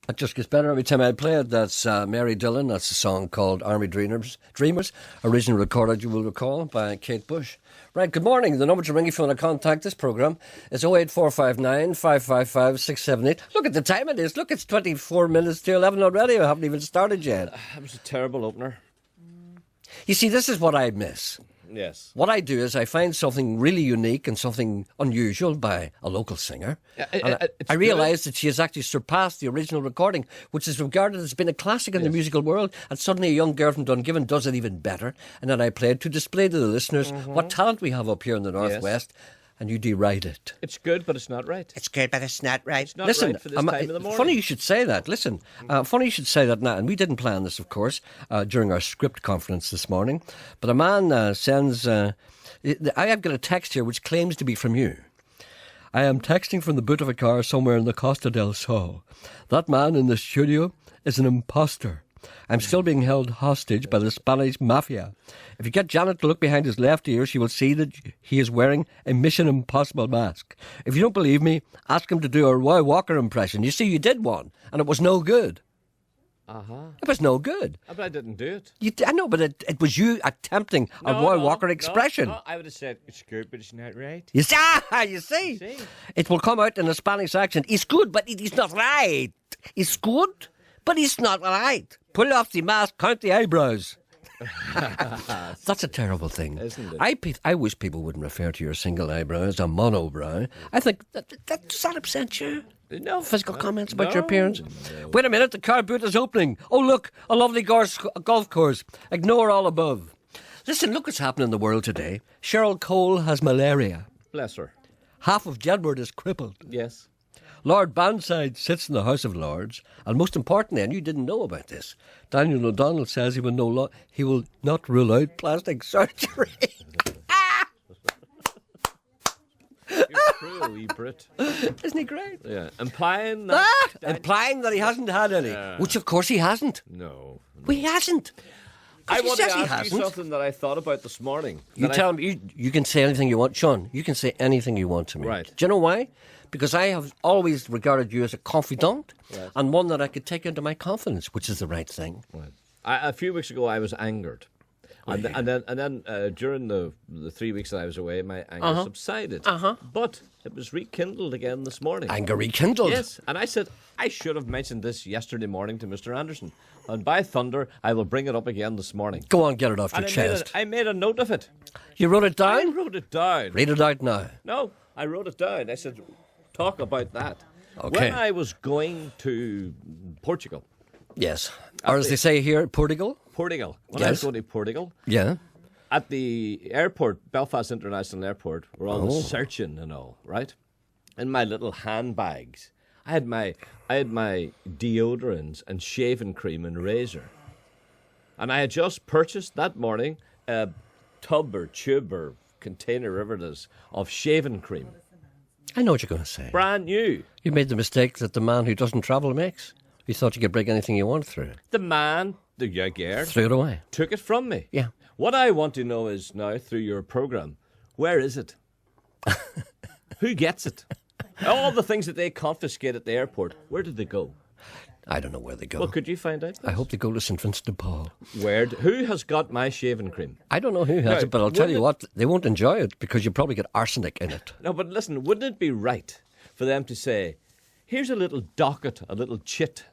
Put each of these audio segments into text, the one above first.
It just gets better every time I play it. That's Mary Dillon. That's a song called Army Dreamers, originally recorded, you will recall, by Kate Bush. Right, good morning. The number to ring if you want to contact this programme is 08459 555 678. Look at the time it is. Look, it's 24 minutes to 11 already. I haven't even started yet. That was a terrible opener. You see, this is what I miss. Yes. What I do is I find something really unique and something unusual by a local singer. I realise that she has actually surpassed the original recording, which is regarded as being a classic in the musical world. And suddenly a young girl from Dungiven does it even better. And then I play it to display to the listeners what talent we have up here in the Northwest. And you deride it. It's good, but it's not right. It's good, but it's not right. It's not right for this time of the morning. Funny you should say that. Listen, funny you should say that now. And we didn't plan this, of course, during our script conference this morning. But a man sends... I have got a text here which claims to be from you. I am texting from the boot of a car somewhere in the Costa del Sol. That man in the studio is an imposter. I'm still being held hostage by the Spanish mafia. If you get Janet to look behind his left ear, she will see that he is wearing a Mission Impossible mask. If you don't believe me, ask him to do a Roy Walker impression. You see, you did one, and it was no good. It was no good. But I didn't do it. I know, but it was you attempting a Roy Walker expression. No, I would have said, it's good, but it's not right. You see? It will come out in a Spanish accent. It's good, but it is not right. It's good, but it's not right. Pull off the mask, count the eyebrows. That's a terrible thing, isn't it? I wish people wouldn't refer to your single eyebrow as a monobrow. I think does that upset you? No. Physical comments about your appearance? No. Wait a minute, the car boot is opening. Oh, look, a lovely golf course. Ignore all above. Listen, look what's happening in the world today. Cheryl Cole has malaria. Bless her. Half of Jedward is crippled. Yes. Lord Bandside sits in the House of Lords, and most importantly, and you didn't know about this, Daniel O'Donnell says he will not rule out plastic surgery. You're cruel, you Brit. Isn't he great? Yeah. Implying that he hasn't had any, which of course he hasn't. No. Well, he hasn't. I want to ask you something that I thought about this morning. You tell me, you can say anything you want. Sean, you can say anything you want to me. Right. Do you know why? Because I have always regarded you as a confidant and one that I could take into my confidence, which is the right thing. Right. A few weeks ago, I was angered. And then during the 3 weeks that I was away, my anger subsided. But it was rekindled again this morning. Anger rekindled? Yes. And I said, I should have mentioned this yesterday morning to Mr. Anderson. And by thunder, I will bring it up again this morning. Go on, get it off your chest. I made a note of it. You wrote it down? I wrote it down. Read it out now. No, I wrote it down. I said, talk about that. Okay. When I was going to Portugal. Yes. Or as they say here, Portugal. When I was going to Portugal. Yeah. At the airport, Belfast International Airport, we're all searching and all, right? In my little handbags, I had my deodorants and shaving cream and razor. And I had just purchased that morning a tub or tube or container, whatever it is, of shaving cream. I know what you're going to say. Brand new. You made the mistake that the man who doesn't travel makes. You thought you could bring anything you want through it. The man, the Gerry, threw it away. Took it from me. Yeah. What I want to know is now, through your programme, where is it? Who gets it? All the things that they confiscate at the airport, where did they go? I don't know where they go. Well, could you find out? I hope they go to St. Vincent de Paul. Who has got my shaving cream? I don't know who has it, but I'll tell you what, they won't enjoy it because you probably get arsenic in it. No, but listen, wouldn't it be right for them to say, here's a little docket, a little chit.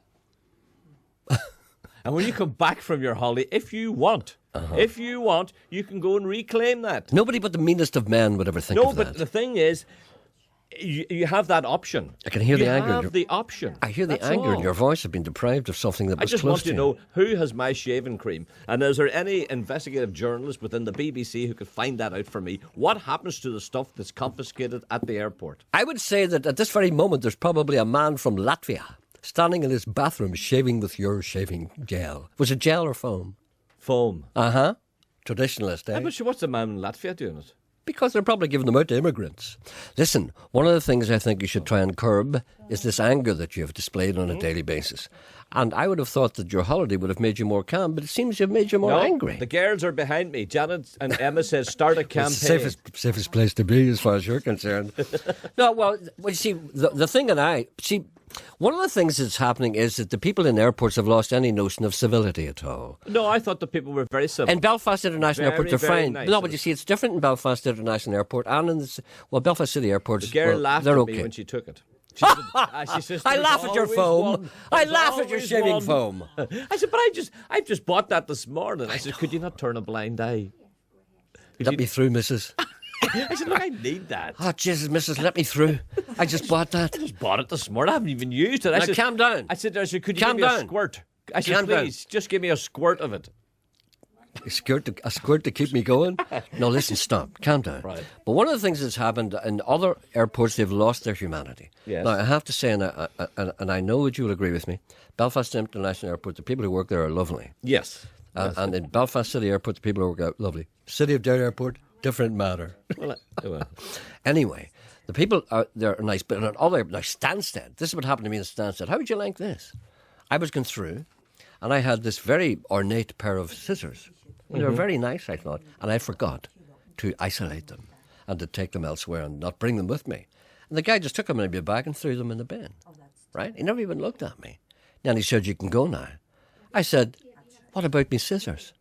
And when you come back from your holiday, if you want, you can go and reclaim that. Nobody but the meanest of men would ever think of that. No, but the thing is, you have that option. I can hear the anger. You have the option. I hear the anger in your voice of being deprived of something that was close to you. I just want to know who has my shaving cream. And is there any investigative journalist within the BBC who could find that out for me? What happens to the stuff that's confiscated at the airport? I would say that at this very moment there's probably a man from Latvia standing in his bathroom shaving with your shaving gel. Was it gel or foam? Foam. Traditionalist, eh? But what's the man in Latvia doing it? Because they're probably giving them out to immigrants. Listen, one of the things I think you should try and curb is this anger that you have displayed on a daily basis. And I would have thought that your holiday would have made you more calm, but it seems you've made you more angry. The girls are behind me. Janet and Emma says start a campaign. It's the safest place to be as far as you're concerned. No, well, you see, the thing that One of the things that's happening is that the people in airports have lost any notion of civility at all. No, I thought the people were very civil. In Belfast International Airport, they're very fine. nice. No, but you see, it's different in Belfast International Airport and in Belfast City airports. Gerry laughed they're at okay. me when she took it. She says, I laugh at your foam. One. I There's laugh at your always shaving one. foam. I said, but I just bought that this morning. I said, could you not turn a blind eye? Let me through, missus. I said, look, I need that. Oh, Jesus, missus, let me through. I just bought that. I just bought it this morning. I haven't even used it. I Now, said, calm down. I said, could you Calm give me down. a squirt? I said, Calm down. please, just give me a squirt of it. A squirt to keep me going? No, listen, stop. Calm down. Right. But one of the things that's happened in other airports, they've lost their humanity. Yes. Now, I have to say, and I know that you'll agree with me, Belfast International Airport, the people who work there are lovely. Yes. And in Belfast City Airport, the people who work there are lovely. City of Derry Airport, different matter. Well. Anyway, the people they're nice, but on other, like Stansted, this is what happened to me in Stansted. How would you like this? I was going through, and I had this very ornate pair of scissors. They were very nice, I thought, and I forgot to isolate them and to take them elsewhere and not bring them with me. And the guy just took them in a bag and threw them in the bin. Right? He never even looked at me. And he said, "You can go now." I said, "What about me scissors?"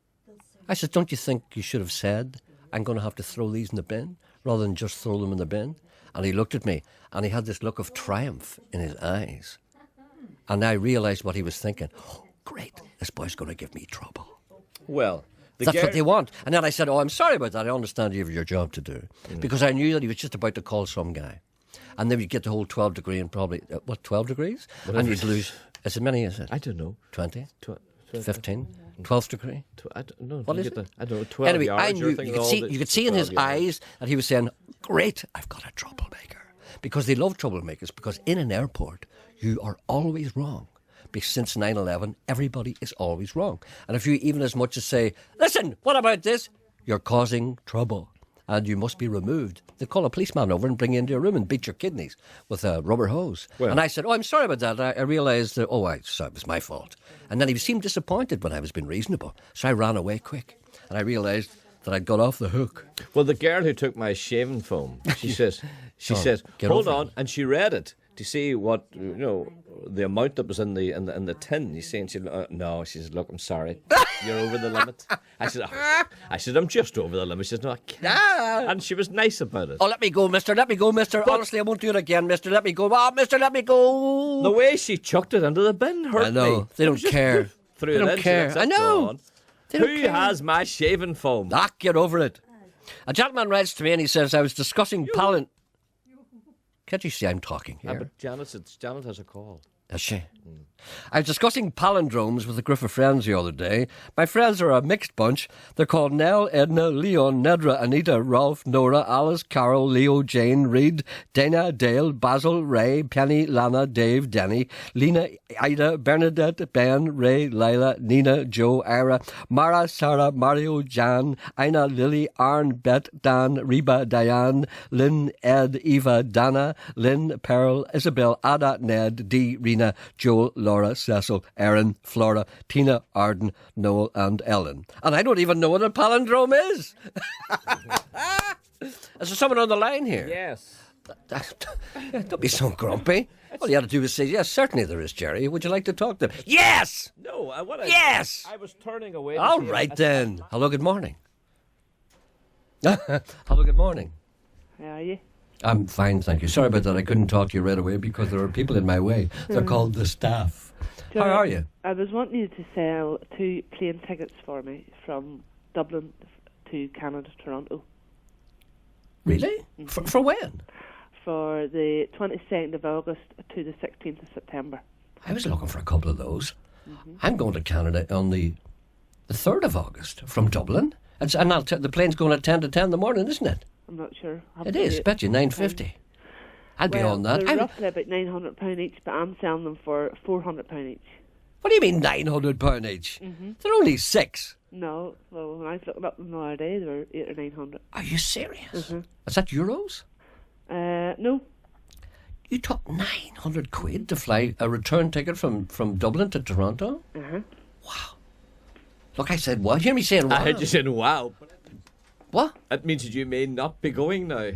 I said, "Don't you think you should have said, I'm going to have to throw these in the bin rather than just throw them in the bin?" And he looked at me and he had this look of triumph in his eyes. And I realised what he was thinking. Oh, great, this boy's going to give me trouble. Well, That's what they want. And then I said, "Oh, I'm sorry about that. I understand you have your job to do." Because I knew that he was just about to call some guy. And then you'd get the whole 12 degree and probably, 12 degrees? And you'd lose, as many as it? I don't know. 20? 15? 12th degree? I don't know. What is it? I don't know. 12 Anyway, yards. I knew, you could see in his eyes that he was saying, "Great, I've got a troublemaker." Because they love troublemakers, because in an airport, you are always wrong. Because since 9/11, everybody is always wrong. And if you even as much as say, "Listen, what about this?" you're causing trouble and you must be removed. They call a policeman over and bring you into your room and beat your kidneys with a rubber hose. Well, and I said, "Oh, I'm sorry about that." I realised that, it was my fault. And then he seemed disappointed when I was being reasonable. So I ran away quick. And I realised that I'd got off the hook. Well, the girl who took my shaving foam, she says, "Hold on," and she read it to see what the amount that was in the tin. You see, and she no, she says, "Look, I'm sorry, you're over the limit." I said, "I'm just over the limit." She says, "No, I can't." And she was nice about it. "Oh, let me go, mister. Let me go, mister. Honestly, I won't do it again, mister. Let me go. Oh, mister, let me go." The way she chucked it into the bin hurt me. I know. They don't care. They don't care. I know. Who has my shaving foam? Get over it. A gentleman writes to me and he says, "I was discussing Can't you see I'm talking here? But Janet has a call. Is she? I was discussing palindromes with a group of friends the other day. My friends are a mixed bunch. They're called Nell, Edna, Leon, Nedra, Anita, Ralph, Nora, Alice, Carol, Leo, Jane, Reed, Dana, Dale, Basil, Ray, Penny, Lana, Dave, Denny, Lena, Ida, Bernadette, Ben, Ray, Lila, Nina, Joe, Ira, Mara, Sarah, Mario, Jan, Ina, Lily, Arn, Bet, Dan, Reba, Diane, Lynn, Ed, Eva, Dana, Lynn, Pearl, Isabel, Ada, Ned, Dee, Rena, Joel, Laura, Cecil, Erin, Flora, Tina, Arden, Noel, and Ellen. And I don't even know what a palindrome is. Is there someone on the line here? Yes. Don't be so grumpy. All you had to do was say, "Yes, certainly there is, Gerry. Would you like to talk to him?" Yes! No, Yes! I was turning away. All right then. Hello, good morning. Hello, good morning. How are you? I'm fine, thank you. Sorry about that. I couldn't talk to you right away because there are people in my way. They're called the staff. How are you? I was wanting you to sell 2 plane tickets for me from Dublin to Canada, Toronto. Really? For when? For the 22nd of August to the 16th of September. I was looking for a couple of those. I'm going to Canada on the 3rd of August from Dublin. And the plane's going at 10 to 10 in the morning, isn't it? I'm not sure. It is. Bet you $9.50. I'd be on that. They're roughly about £900 each, but I'm selling them for £400 each. What do you mean £900 each? They're only 6. No, well, when I was looking up them the other day, they were 800 or 900. Are you serious? Is that euros? No. You took £900 to fly a return ticket from Dublin to Toronto? Wow. Look, I said what? Hear me saying wow. I heard you saying wow. What? That means that you may not be going now.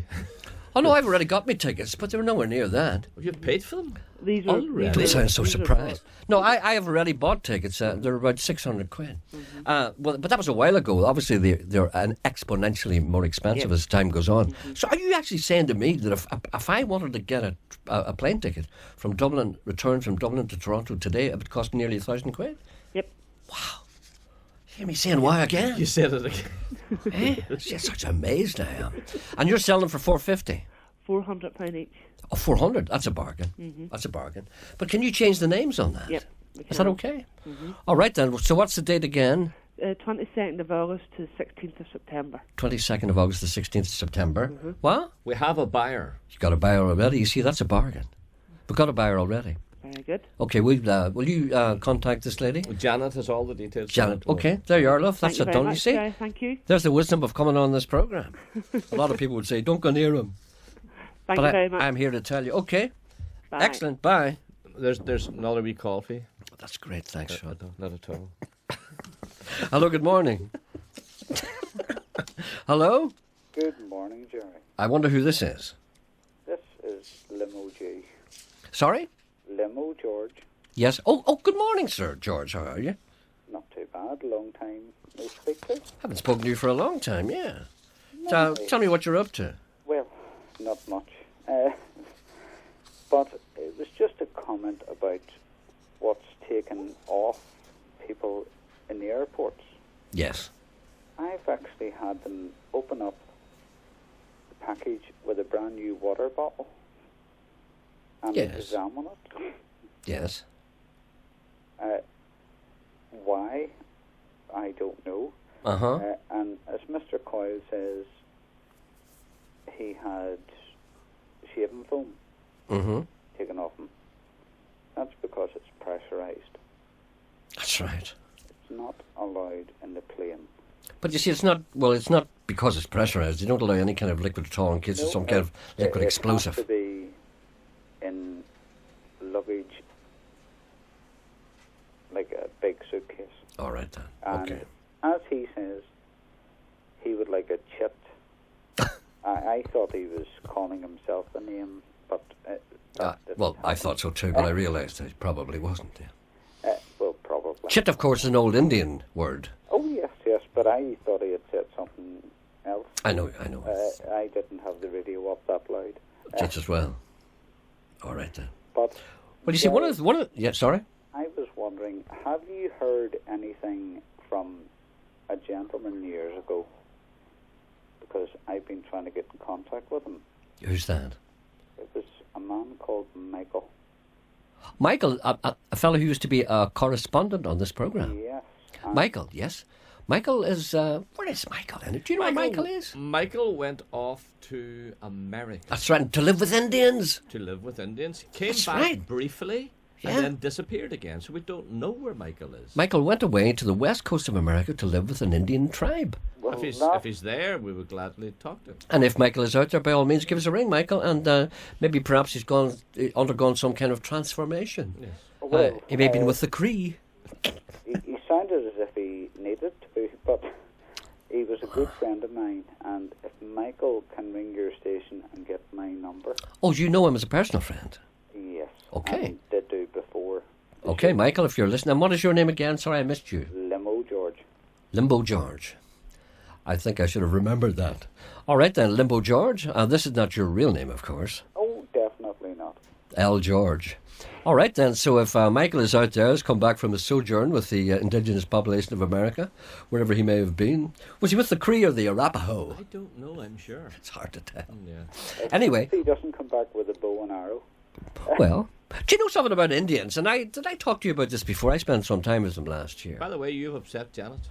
Oh, no, I've already got me tickets, but they were nowhere near that. You've paid for them? These were, Already? Don't sound so these were surprised. No, I have already bought tickets. They're about 600 quid. Well, but that was a while ago. Obviously, they're exponentially more expensive as time goes on. So are you actually saying to me that if I wanted to get a plane ticket from Dublin, return from Dublin to Toronto today, it would cost nearly 1,000 quid? Yep. Hear me saying why again? You said it again. Yeah, such amazed I am. And you're selling them for £450? £400 each. Oh, 400. That's a bargain. That's a bargain. But can you change the names on that? Yep. we Is that can. okay? All right then. So what's the date again? 22nd of August to 16th of September. 22nd of August to 16th of September. What? We have a buyer. You got a buyer already? You see, that's a bargain. We've got a buyer already. Very good. Okay, will you contact this lady? Janet has all the details. Janet. Okay, there you are, love. That's Thank it you very done. You much, see? Gerry. Thank you. There's the wisdom of coming on this programme. A lot of people would say, don't go near him. Thank But you very much. I'm here to tell you. Okay, Bye. excellent. Bye. There's another wee call for you. That's great. Thanks, Sean. No, not at all. Hello, good morning. Hello? Good morning, Gerry. I wonder who this is. This is Limo G. Sorry? Limo George. Yes. Oh, good morning, sir. George, how are you? Not too bad. Long time no speak to. Haven't spoken to you for a long time, yeah. No, Tell me what you're up to. well, not much. But it was just a comment about what's taken off people in the airports. Yes. I've actually had them open up the package with a brand new water bottle and Yes. examine it. Yes. Why? I don't know. Uh-huh. And as Mr. Coyle says, he had shaving foam Mm-hmm. taken off him. That's because it's pressurised. That's right. It's not allowed in the plane. But you see, it's not because it's pressurised. You don't allow any kind of liquid at all in case it's some kind of liquid it explosive. has to be in luggage, like a big suitcase. All right then. And Okay. as he says, he would like it chipped. I thought he was calling himself a name, but that didn't Well, I happen. thought so too, but I realised it probably wasn't. Yeah. Well, probably. Chit, of course, is an old Indian word. Oh, yes, but I thought he had said something else. I know. I didn't have the radio up that loud. Chit as well. All right then. But Well, you see, one of yeah. Sorry. I was wondering, have you heard anything from a gentleman years ago? Because I've been trying to get in contact with him. Who's that? It was a man called Michael. Michael, a fellow who used to be a correspondent on this program. Yes. Michael, yes. Michael is. Where is Michael? Do you know where Michael is? Michael went off to America That's right. To live with Indians. to live with Indians. Came That's back right. briefly Yeah. and then disappeared again. So we don't know where Michael is. Michael went away to the west coast of America to live with an Indian tribe. Well, If he's there, we would gladly talk to him. And if Michael is out there, by all means, give us a ring, Michael. And maybe perhaps he's undergone some kind of transformation. Yes. He may have been with the Cree. He sounded as if he needed to, but he was a good friend of mine. And if Michael can ring your station and get my number, Oh, you know him as a personal friend. yes. Okay. And did do before. Okay, Michael, if you're listening. And what is your name again? Sorry, I missed you. Limo George. Limbo George. I think I should have remembered that. All right then, Limbo George. This is not your real name, of course. Oh, definitely not. L. George. All right then, so if Michael is out there, has come back from his sojourn with the indigenous population of America, wherever he may have been, was he with the Cree or the Arapaho? I don't know, I'm sure. It's hard to tell. Yeah. Anyway, If he doesn't come back with a bow and arrow. well, do you know something about Indians? And did I talk to you about this before? I spent some time with them last year. By the way, you've upset Janet.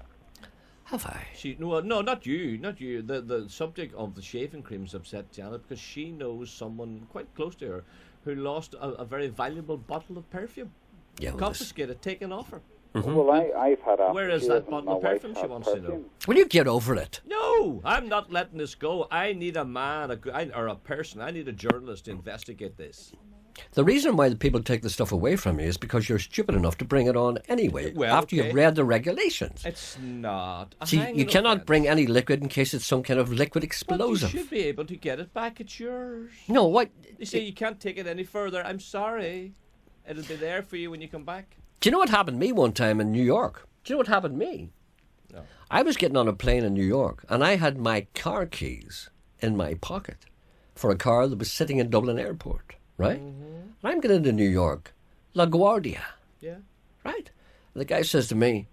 Have I? No, not you. The subject of the shaving creams upset Janet because she knows someone quite close to her who lost a very valuable bottle of perfume. Yeah, well, Confiscated, taken off her. Well, I've had aftershave. Where is that and bottle my of wife perfume, she had wants to know. perfume. will you get over it? No, I'm not letting this go. I need a man, or a person. I need a journalist to investigate this. The reason why the people take the stuff away from you is because you're stupid enough to bring it on anyway, after you've read the regulations. It's not. See, you cannot bring any liquid in case it's some kind of liquid explosive. But you should be able to get it back. It's yours. No, what? You say you can't take it any further. I'm sorry. It'll be there for you when you come back. Do you know what happened to me one time in New York? Do you know what happened to me? No. I was getting on a plane in New York, and I had my car keys in my pocket for a car that was sitting in Dublin Airport, right? And I'm getting into New York, LaGuardia, Yeah. right? And the guy says to me,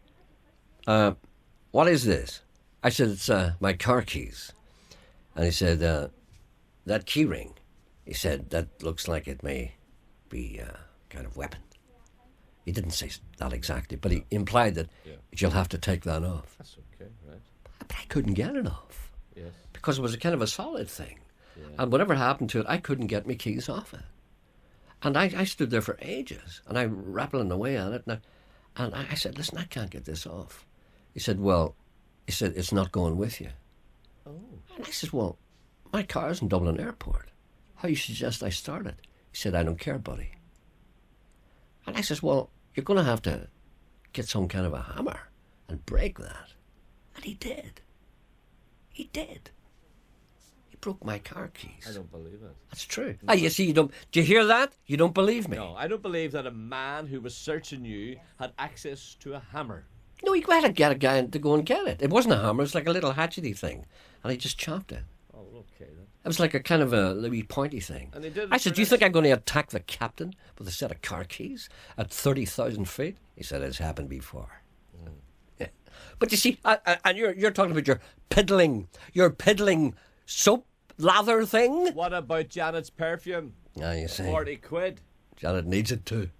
what is this? I said, it's my car keys. And he said, that key ring, he said, that looks like it may be a kind of weapon. He didn't say that exactly, but he implied that you'll have to take that off. That's okay, right? But I couldn't get it off. Yes. Because it was a kind of a solid thing. Yeah. And whatever happened to it, I couldn't get my keys off it. And I stood there for ages, and I rappling away at it, and I said, listen, I can't get this off. He said, it's not going with you. Oh. And I said, well, my car's in Dublin Airport. How you suggest I start it? He said, I don't care, buddy. And I says, well, you're going to have to get some kind of a hammer and break that. And he did. He did. He broke my car keys. I don't believe it. That's true. Ah, you see, do you hear that? You don't believe me. No, I don't believe that a man who was searching you had access to a hammer. No, he had to get a guy to go and get it. It wasn't a hammer. It was like a little hatchety thing. And he just chopped it. Oh, okay then. It was like a kind of a wee pointy thing. And he did it I said, for do you this- think I'm going to attack the captain with a set of car keys at 30,000 feet? He said, it's happened before. Yeah. But you see, and you're talking about your piddling soap lather thing? What about Janet's perfume? Ah, you see, 40 quid. Janet needs it too.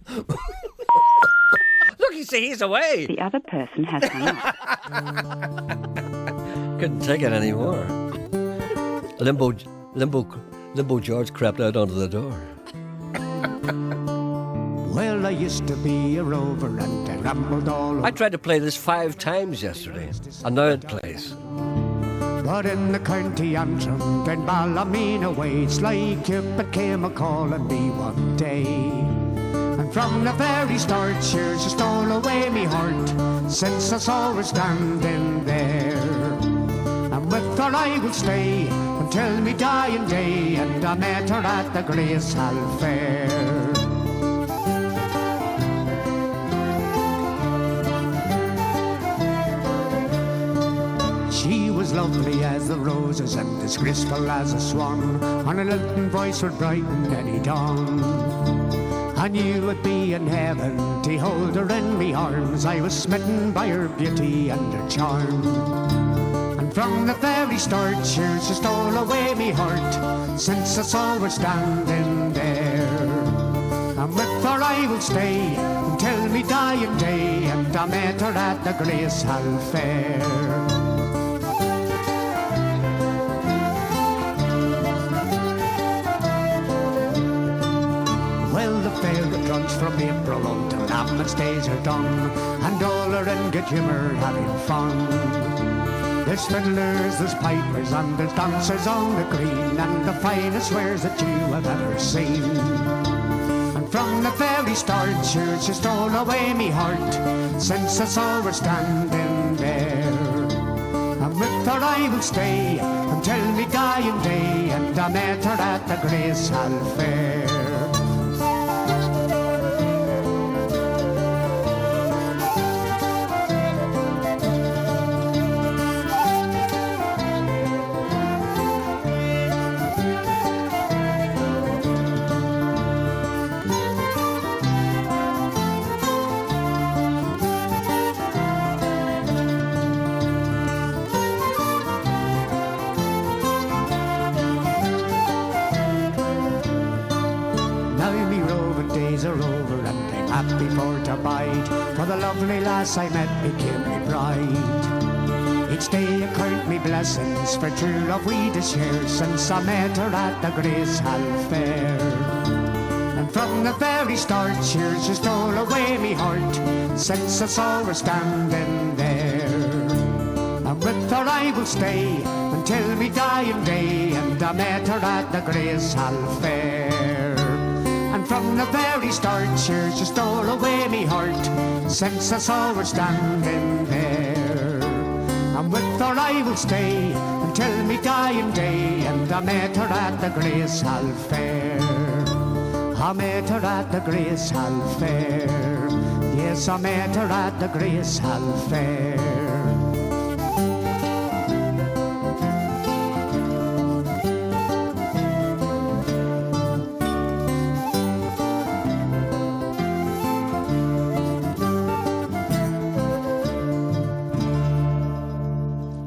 Look, you see, he's away. The other person has hung up. Couldn't take it anymore. Limbo George crept out onto the door. Well, I used to be a rover and I rambled all over. I tried to play this 5 times yesterday, and now it plays. But in the county antrim, then Ballymena way, Sly Cupid came a calling me one day. And from the very start, she stole away me heart, since I saw her standing there. And with her I will stay until me dying day, and I met her at the Grace Hall Fair. She was lovely as the roses and as graceful as a swan, and her lilting voice would brighten any dawn. I knew I'd be in heaven to hold her in me arms. I was smitten by her beauty and her charm. And from the very start, she stole away me heart, since I saw her standing there. And with her I will stay until me dying day, and I met her at the Grace Hall Fair. Runs from April until Lammas days are done, and all are in good humour having fun. There's fiddlers, there's pipers, and there's dancers on the green, and the finest wares that you have ever seen. And from the very start, she stole away me heart, since I saw her standing there. And with her I will stay until me dying day, and I met her at the Grace Hall Fair. For the lovely lass I met became me bride. Each day I count me blessings for true love we to share, since I met her at the Grace Hall Fair. And from the very start, she stole away me heart, since I saw her standing there. And with her I will stay until me dying day, and I met her at the Grace Hall Fair. And from the very start, sure, she stole away me heart, since I saw her standing there. And with her I will stay until me dying day, and I met her at the Grace Hall Fair. I met her at the Grace Hall Fair. Yes, I met her at the Grace Hall Fair.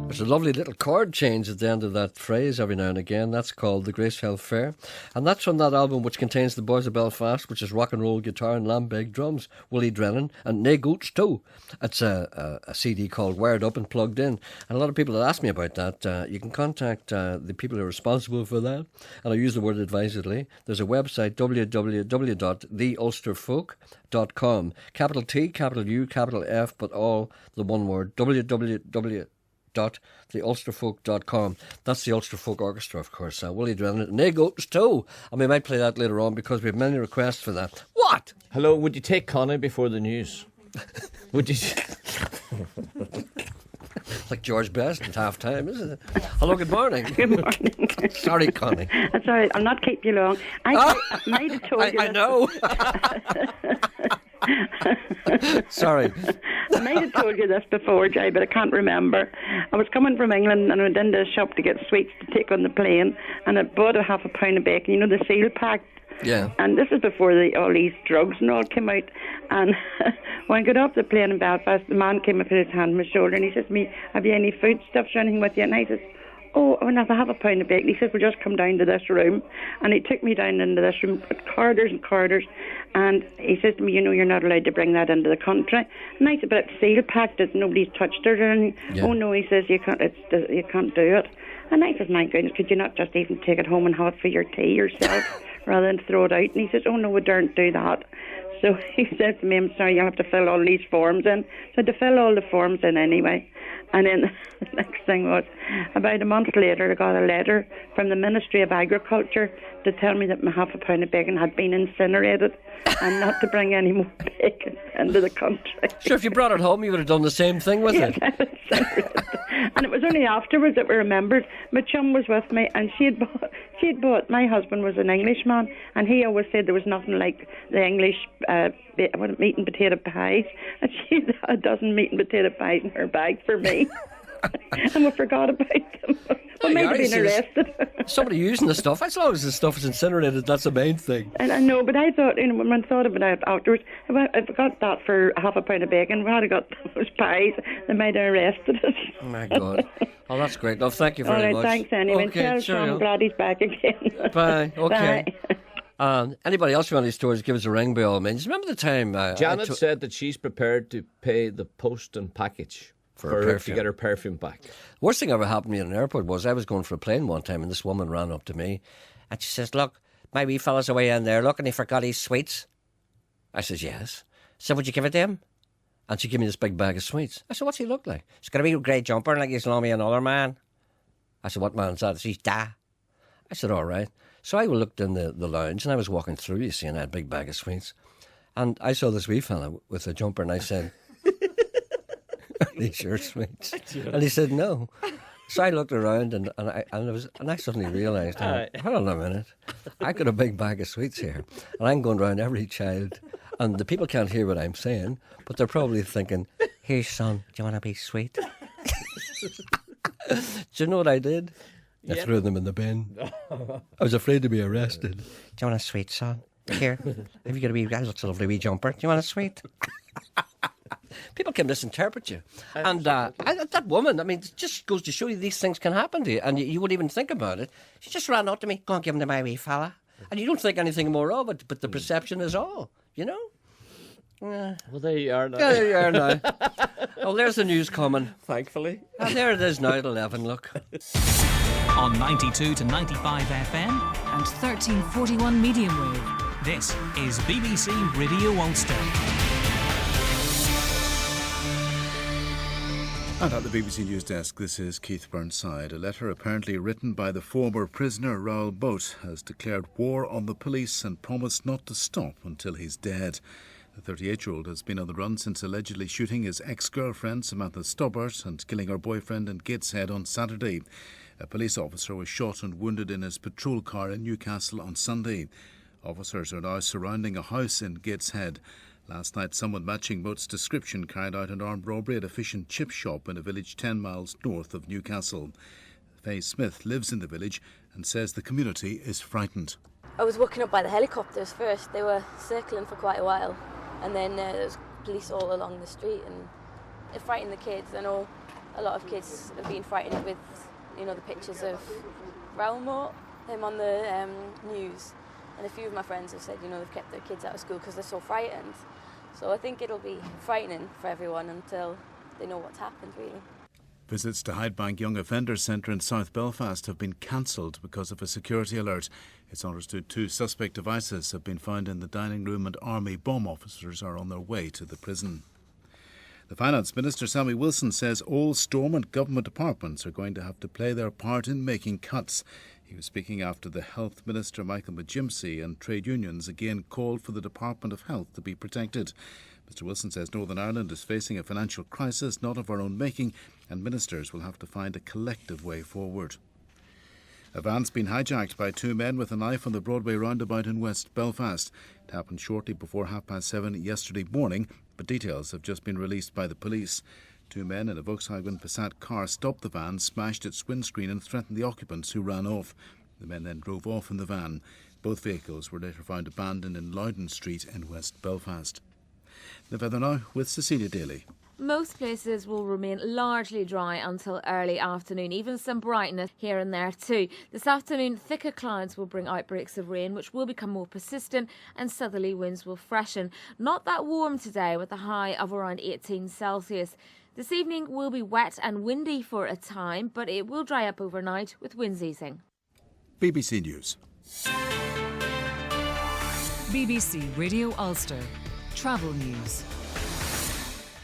There's a lovely little chord change at the end of that phrase every now and again. That's called the Grace Hall Fair. And that's from that album which contains The Boys of Belfast, which is rock and roll guitar and lambeg drums, Willie Drennan, and Nae Goots too. It's a CD called Wired Up and Plugged In. And a lot of people have asked me about that. You can contact the people who are responsible for that. And I use the word advisedly. There's a website, www.theulsterfolk.com. Capital T, capital U, capital F, but all the one word. www.theulsterfolk.com. That's the Ulster Folk Orchestra, of course. Willie Drennan and Nae Goots too. And we might play that later on because we have many requests for that. What? Hello, would you take Connie before the news? Would you? Like George Best at half time, isn't it? Hello, good morning. Good morning. Sorry, Connie. That's all right. I'll not keep you long. I might have told you. I know. Sorry. I might have told you this before, Jay, but I can't remember. I was coming from England and I went into a shop to get sweets to take on the plane, and I bought a half a pound of bacon, you know, the seal pack. Yeah. And this is before all these drugs and all came out. And when I got off the plane in Belfast, the man came up, put his hand on my shoulder, and he says to me, "Have you any foodstuffs or anything with you?" And I says, "Oh, I have a half a pound of bacon." He says, "Well, just come down to this room." And he took me down into this room, put corridors and corridors, and he says to me, "You know, you're not allowed to bring that into the country." And I said, "But it's seal packed, that nobody's touched it or anything." Yeah. "Oh no," he says, you can't do it." And I says, "My goodness, could you not just even take it home and have it for your tea yourself rather than throw it out?" And he says, "Oh no, we daren't do that." So he said to me, "I'm sorry, you'll have to fill all these forms in." So I had to fill all the forms in anyway. And then the next thing was, about a month later, I got a letter from the Ministry of Agriculture to tell me that my half a pound of bacon had been incinerated and not to bring any more bacon into the country. Sure, if you brought it home, you would have done the same thing with it. And it was only afterwards that we remembered. My chum was with me, and she had bought. My husband was an Englishman, and he always said there was nothing like the English meat and potato pies, and she had a dozen meat and potato pies in her bag for me. And we forgot about them. We might have been arrested. Somebody using the stuff. As long as the stuff is incinerated, that's the main thing. And I know, but I thought, you know, when I thought about it afterwards, if I got that for half a pound of bacon, we had got those pies, they might have arrested us. Oh my God. Oh, that's great. No, thank you very much. All much. right, thanks anyway. Okay, Tell I'm glad he's back again. Bye. Okay. Bye. Anybody else who want these stories, give us a ring by all means. Remember the time... Janet said that she's prepared to pay the post and package for her to get her perfume back. Worst thing ever happened to me in an airport was I was going for a plane one time and this woman ran up to me and she says, "Look, my wee fella's away in there. Look, and he forgot his sweets." I says, "Yes." She said, "Would you give it to him?" And she gave me this big bag of sweets. I said, "What's he look like?" She's got a wee grey jumper like he's me another man. I said, "What man's that?" She's Da. I said, "All right." So I looked in the lounge and I was walking through, you see, and I had a big bag of sweets. And I saw this wee fella with a jumper and I said, "Are these your sweets?" And he said, "No." So I looked around and I suddenly realised, hold on a minute, I got a big bag of sweets here and I'm going around every child and the people can't hear what I'm saying, but they're probably thinking, "Here, son, do you want to be sweet?" Do you know what I did? I threw them in the bin. I was afraid to be arrested. "Do you want a sweet, son? Here, have you got a wee, that looks a lovely wee jumper. Do you want a sweet?" People can misinterpret you. And that woman, I mean, it just goes to show you these things can happen to you and you wouldn't even think about it. She just ran up to me, "Go and give him to my wee fella." And you don't think anything more of it, but the perception is all, you know? Well, there you are now. There you are now. Oh, there's the news coming. Thankfully. And there it is now at 11, look. On 92 to 95 FM and 1341 medium wave. This is BBC Radio Ulster. And at the BBC News Desk, this is Keith Burnside. A letter apparently written by the former prisoner Raoul Boat has declared war on the police and promised not to stop until he's dead. The 38-year-old has been on the run since allegedly shooting his ex-girlfriend Samantha Stobbart and killing her boyfriend in Gateshead on Saturday. A police officer was shot and wounded in his patrol car in Newcastle on Sunday. Officers are now surrounding a house in Gateshead. Last night, someone matching Boat's description carried out an armed robbery at a fish and chip shop in a village 10 miles north of Newcastle. Faye Smith lives in the village and says the community is frightened. I was woken up by the helicopters first. They were circling for quite a while, and then there was police all along the street, and it frightened the kids. I know a lot of kids have been frightened with, the pictures of Raoul Moat, him on the news. And a few of my friends have said, they've kept their kids out of school because they're so frightened. So I think it'll be frightening for everyone until they know what's happened, really. Visits to Hydebank Young Offender Centre in South Belfast have been cancelled because of a security alert. It's understood 2 suspect devices have been found in the dining room and army bomb officers are on their way to the prison. The Finance Minister, Sammy Wilson, says all Stormont government departments are going to have to play their part in making cuts. He was speaking after the Health Minister, Michael McGimsey, and trade unions again called for the Department of Health to be protected. Mr Wilson says Northern Ireland is facing a financial crisis not of our own making, and ministers will have to find a collective way forward. A van's been hijacked by 2 men with a knife on the Broadway roundabout in West Belfast. It happened shortly before 7:30 yesterday morning, but details have just been released by the police. 2 men in a Volkswagen Passat car stopped the van, smashed its windscreen and threatened the occupants, who ran off. The men then drove off in the van. Both vehicles were later found abandoned in Loudon Street in West Belfast. The weather now with Cecilia Daly. Most places will remain largely dry until early afternoon, even some brightness here and there too. This afternoon, thicker clouds will bring outbreaks of rain, which will become more persistent, and southerly winds will freshen. Not that warm today, with a high of around 18 Celsius. This evening will be wet and windy for a time, but it will dry up overnight with winds easing. BBC News. BBC Radio Ulster. Travel news.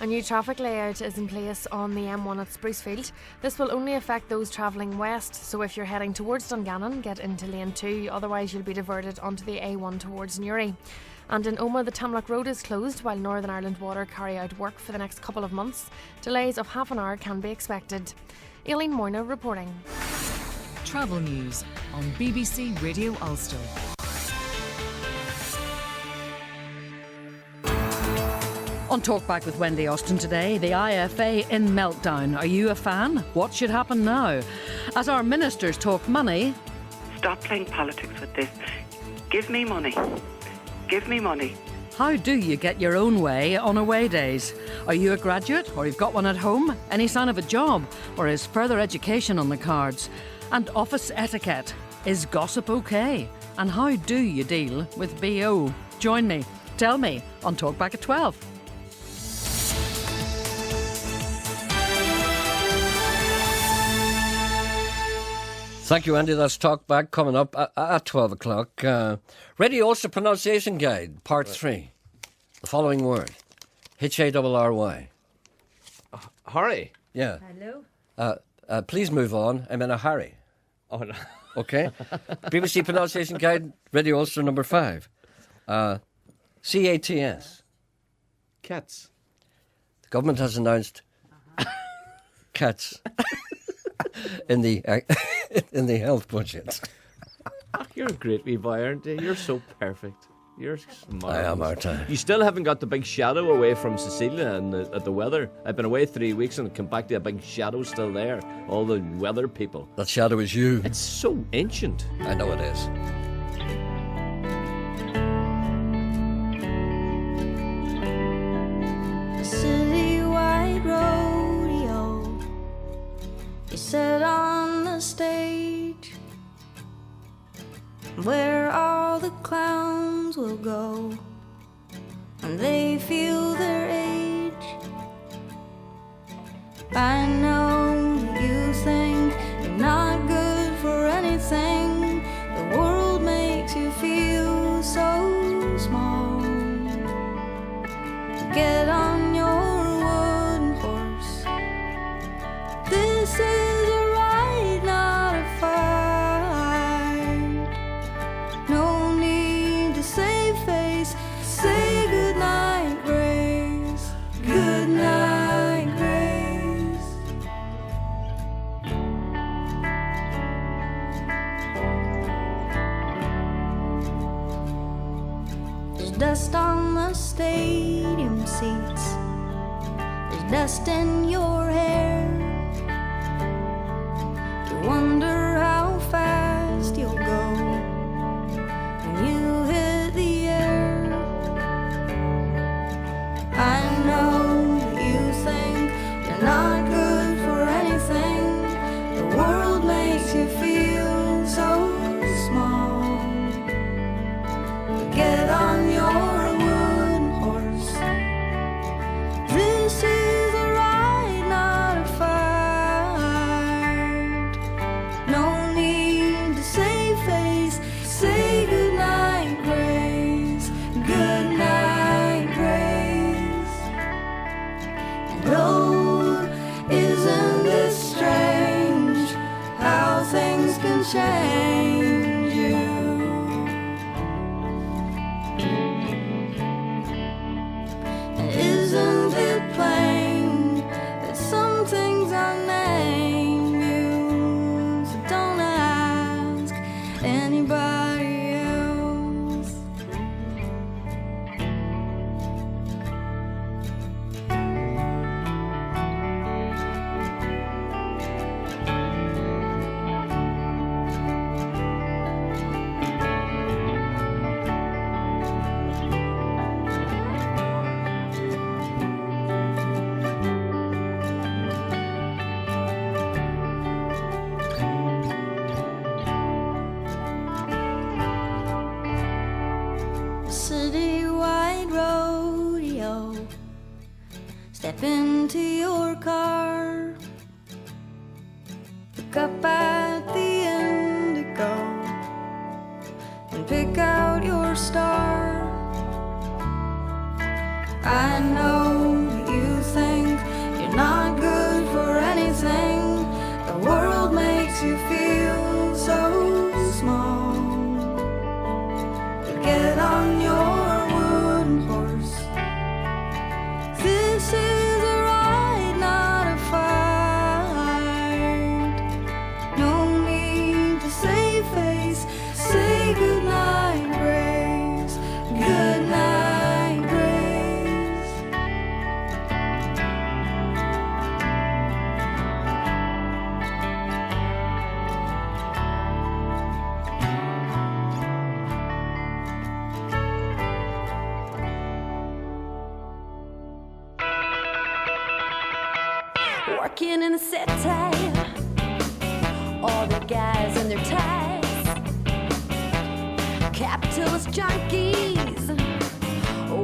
A new traffic layout is in place on the M1 at Sprucefield. This will only affect those travelling west, so if you're heading towards Dungannon, get into lane 2, otherwise you'll be diverted onto the A1 towards Newry. And in Omagh, the Tamlock Road is closed while Northern Ireland Water carry out work for the next couple of months. Delays of half an hour can be expected. Aileen Moyna reporting. Travel news on BBC Radio Ulster. On Talkback with Wendy Austin today, the IFA in meltdown. Are you a fan? What should happen now? As our ministers talk money... Stop playing politics with this. Give me money. Give me money. How do you get your own way on away days? Are you a graduate or you've got one at home? Any sign of a job? Or is further education on the cards? And office etiquette. Is gossip okay? And how do you deal with BO? Join me. Tell me on Talkback at 12. Thank you, Andy. That's Talkback coming up at 12 o'clock. Radio Ulster Pronunciation Guide, Part 3. The following word. H-A-R-R-Y. Hurry? Yeah. Hello? Please move on. I'm in a hurry. Oh, no. Okay. BBC Pronunciation Guide, Radio Ulster number 5. C-A-T-S. Cats. The government has announced cats in the health budget. You're a great wee boy, aren't you? You're so perfect. You're smart. I am, aren't I? You still haven't got the big shadow away from Cecilia and at the weather. I've been away 3 weeks and come back to a big shadow still there. All the weather people. That shadow is you. It's so ancient. I know it is. City-wide rodeo, you sit on the stage where all the clowns will go when they feel their age. I know you think you're not good for anything. The world makes you feel so small. Get on your wooden horse seats. There's dust in your hair. You wonder how fast you'll go when you hit the air. I know that you think you're not good for anything. The world makes you feel so small. Get on your wooden horse. This is a ride, not a fight. No need to save face. Say goodnight, Grace. Goodnight, Grace. And oh, isn't this strange how things can change you? Isn't it plain that some things are named you? So don't ask anybody else. Citywide rodeo. Step into your car. Look up at the indigo and pick out your star. I know that you think you're not good for anything. The world makes you feel so small. Get on your wooden horse. This is a ride, not a fight. No need to save face. Say goodnight, Grace. Goodnight, Grace. Working in the city, all the guys in their ties, capitalist junkies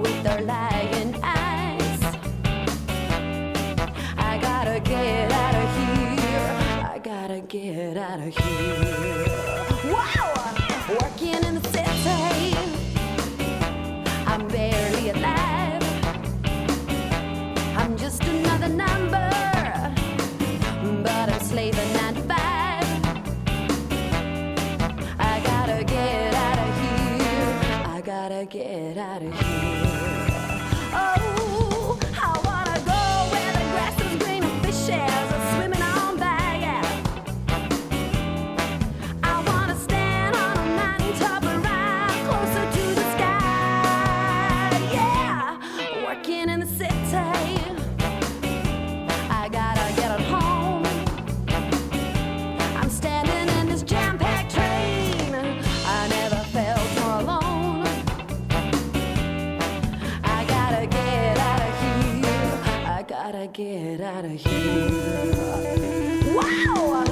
with their lying eyes. I gotta get out of here. I gotta get out of here. Wow! Working in the city, I'm barely alive. I'm just another number, but I'm slaving 9 to 5. I gotta get out of here. I gotta get out of here. Oh, I wanna go where the grass is green and fishes are swimming on by. Yeah. I wanna stand on a mountaintop and ride closer to the sky. Yeah, working in the city. I gotta get on home. I'm standing in this jam-packed train. I never felt more alone. I gotta get out of here. I gotta get out of here. Wow!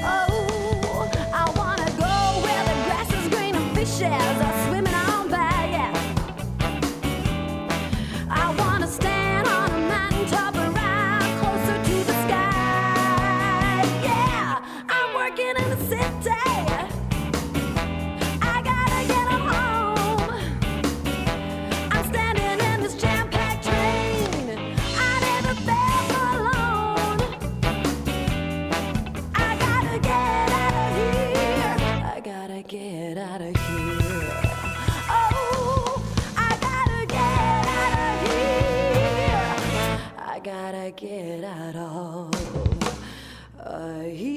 Oh, I wanna go where the grass is green and fishes are swimming on by. Yeah. I wanna stand on a mountaintop and ride closer to the sky. Yeah, I'm working in the city. I gotta get on home. I'm standing in this jam-packed train. I never felt more alone. I gotta get out of here. I gotta get out of here. gotta get out of here. Oh, yeah.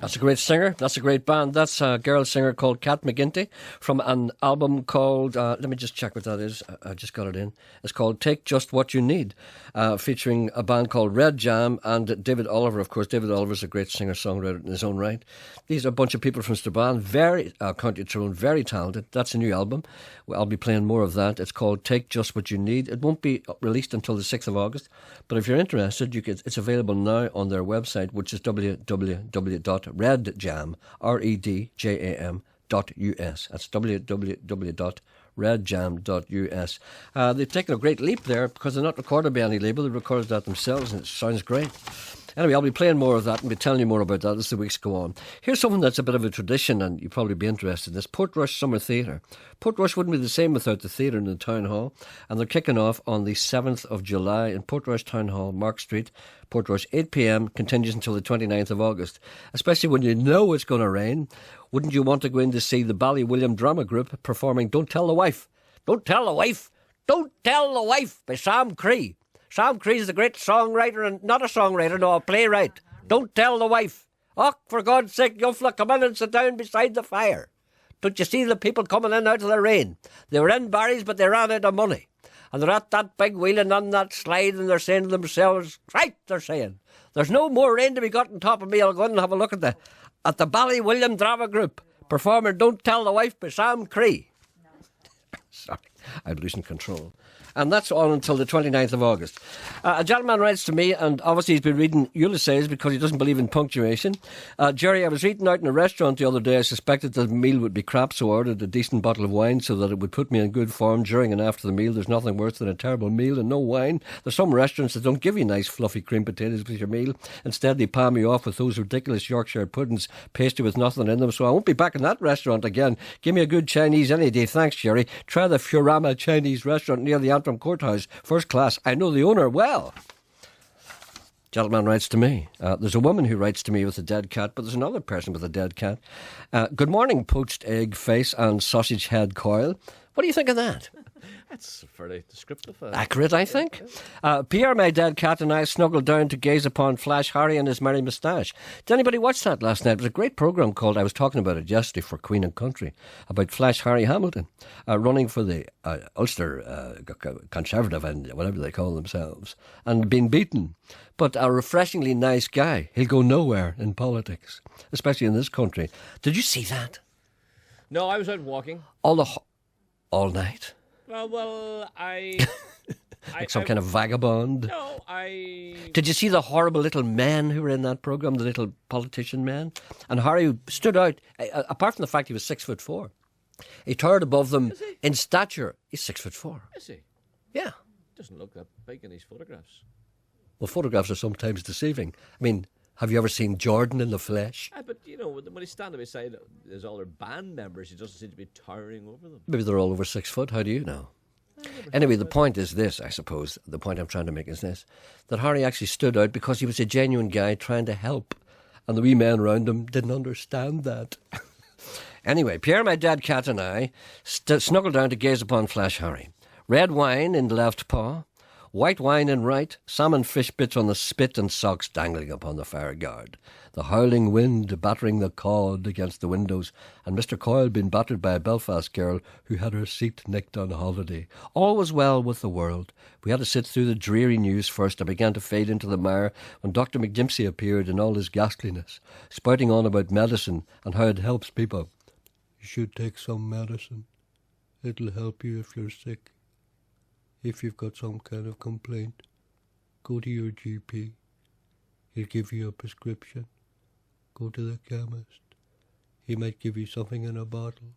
That's a great singer. That's a great band. That's a girl singer called Kat McGinty from an album called, let me just check what that is. I just got it in. It's called Take Just What You Need, featuring a band called Red Jam and David Oliver. Of course, David Oliver's a great singer-songwriter in his own right. These are a bunch of people from Strabane, very County Tyrone, very talented. That's a new album. I'll be playing more of that. It's called Take Just What You Need. It won't be released until the 6th of August, but if you're interested, it's available now on their website, which is www.redjam, redjam.us. That's www.redjam.us. They've taken a great leap there because they're not recorded by any label. They recorded that themselves and it sounds great. Anyway, I'll be playing more of that and be telling you more about that as the weeks go on. Here's something that's a bit of a tradition and you'll probably be interested in this. Portrush Summer Theatre. Portrush wouldn't be the same without the theatre in the Town Hall, and they're kicking off on the 7th of July in Portrush Town Hall, Mark Street. Portrush, 8 p.m, continues until the 29th of August. Especially when you know it's going to rain. Wouldn't you want to go in to see the Ballywilliam Drama Group performing Don't Tell the Wife? Don't Tell the Wife! Don't Tell the Wife by Sam Cree. Sam Cree is a great songwriter and not a songwriter, no, a playwright. Don't Tell the Wife. Oh, for God's sake, Yuffla, come in and sit down beside the fire. Don't you see the people coming in out of the rain? They were in Barry's, but they ran out of money. And they're at that big wheeling on that slide and they're saying to themselves, right, they're saying, there's no more rain to be got on top of me. I'll go in and have a look at the Ballywilliam Drama Group performing Don't Tell the Wife by Sam Cree. Sorry, I'm losing control. And that's on until the 29th of August. A gentleman writes to me, and obviously he's been reading Ulysses because he doesn't believe in punctuation. Gerry, I was eating out in a restaurant the other day. I suspected that the meal would be crap, so I ordered a decent bottle of wine so that it would put me in good form during and after the meal. There's nothing worse than a terrible meal and no wine. There's some restaurants that don't give you nice fluffy cream potatoes with your meal. Instead, they palm you off with those ridiculous Yorkshire puddings, pasty with nothing in them. So I won't be back in that restaurant again. Give me a good Chinese any day. Thanks, Gerry. Try the Furama Chinese restaurant near the Antrim Courthouse. First class. I know the owner well. Gentleman writes to me. There's a woman who writes to me with a dead cat, but there's another person with a dead cat. Good morning, poached egg face and sausage head coil. What do you think of that? That's fairly descriptive. Accurate, I think. Pierre, my dead cat, and I snuggled down to gaze upon Flash Harry and his merry moustache. Did anybody watch that last night? It was a great programme called, I was talking about it yesterday for Queen and Country, about Flash Harry Hamilton, running for the Ulster Conservative and whatever they call themselves, and being beaten. But a refreshingly nice guy. He'll go nowhere in politics, especially in this country. Did you see that? No, I was out walking. All night? Well, like some kind of vagabond? No, I... Did you see the horrible little men who were in that programme, the little politician men? And Harry stood out, apart from the fact he was 6'4". He towered above them in stature. He's 6'4". Is he? Yeah. Doesn't look that big in these photographs. Well, photographs are sometimes deceiving. I mean, have you ever seen Jordan in the flesh? But, you know, when he's standing beside his other band members, he doesn't seem to be towering over them. Maybe they're all over 6 foot. How do you know? Anyway, the point is this, I suppose. The point I'm trying to make is this, that Harry actually stood out because he was a genuine guy trying to help. And the wee men around him didn't understand that. Anyway, Pierre, my dead cat, and I snuggled down to gaze upon Flash Harry. Red wine in the left paw, white wine in right, salmon fish bits on the spit and socks dangling upon the fire guard. The howling wind battering the cod against the windows, and Mr. Coyle being battered by a Belfast girl who had her seat nicked on holiday. All was well with the world. We had to sit through the dreary news first. I began to fade into the mire when Dr. McDimpsey appeared in all his ghastliness, spouting on about medicine and how it helps people. You should take some medicine. It'll help you if you're sick. If you've got some kind of complaint, go to your GP. He'll give you a prescription. Go to the chemist. He might give you something in a bottle.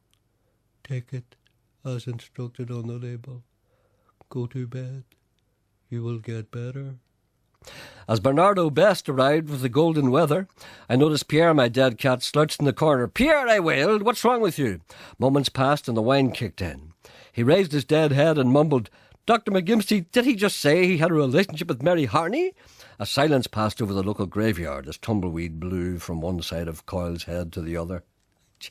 Take it as instructed on the label. Go to bed. You will get better. As Bernardo Best arrived with the golden weather, I noticed Pierre, my dead cat, slouched in the corner. Pierre, I wailed, what's wrong with you? Moments passed and the wine kicked in. He raised his dead head and mumbled, Dr. McGimsey, did he just say he had a relationship with Mary Harney? A silence passed over the local graveyard as tumbleweed blew from one side of Coyle's head to the other. Do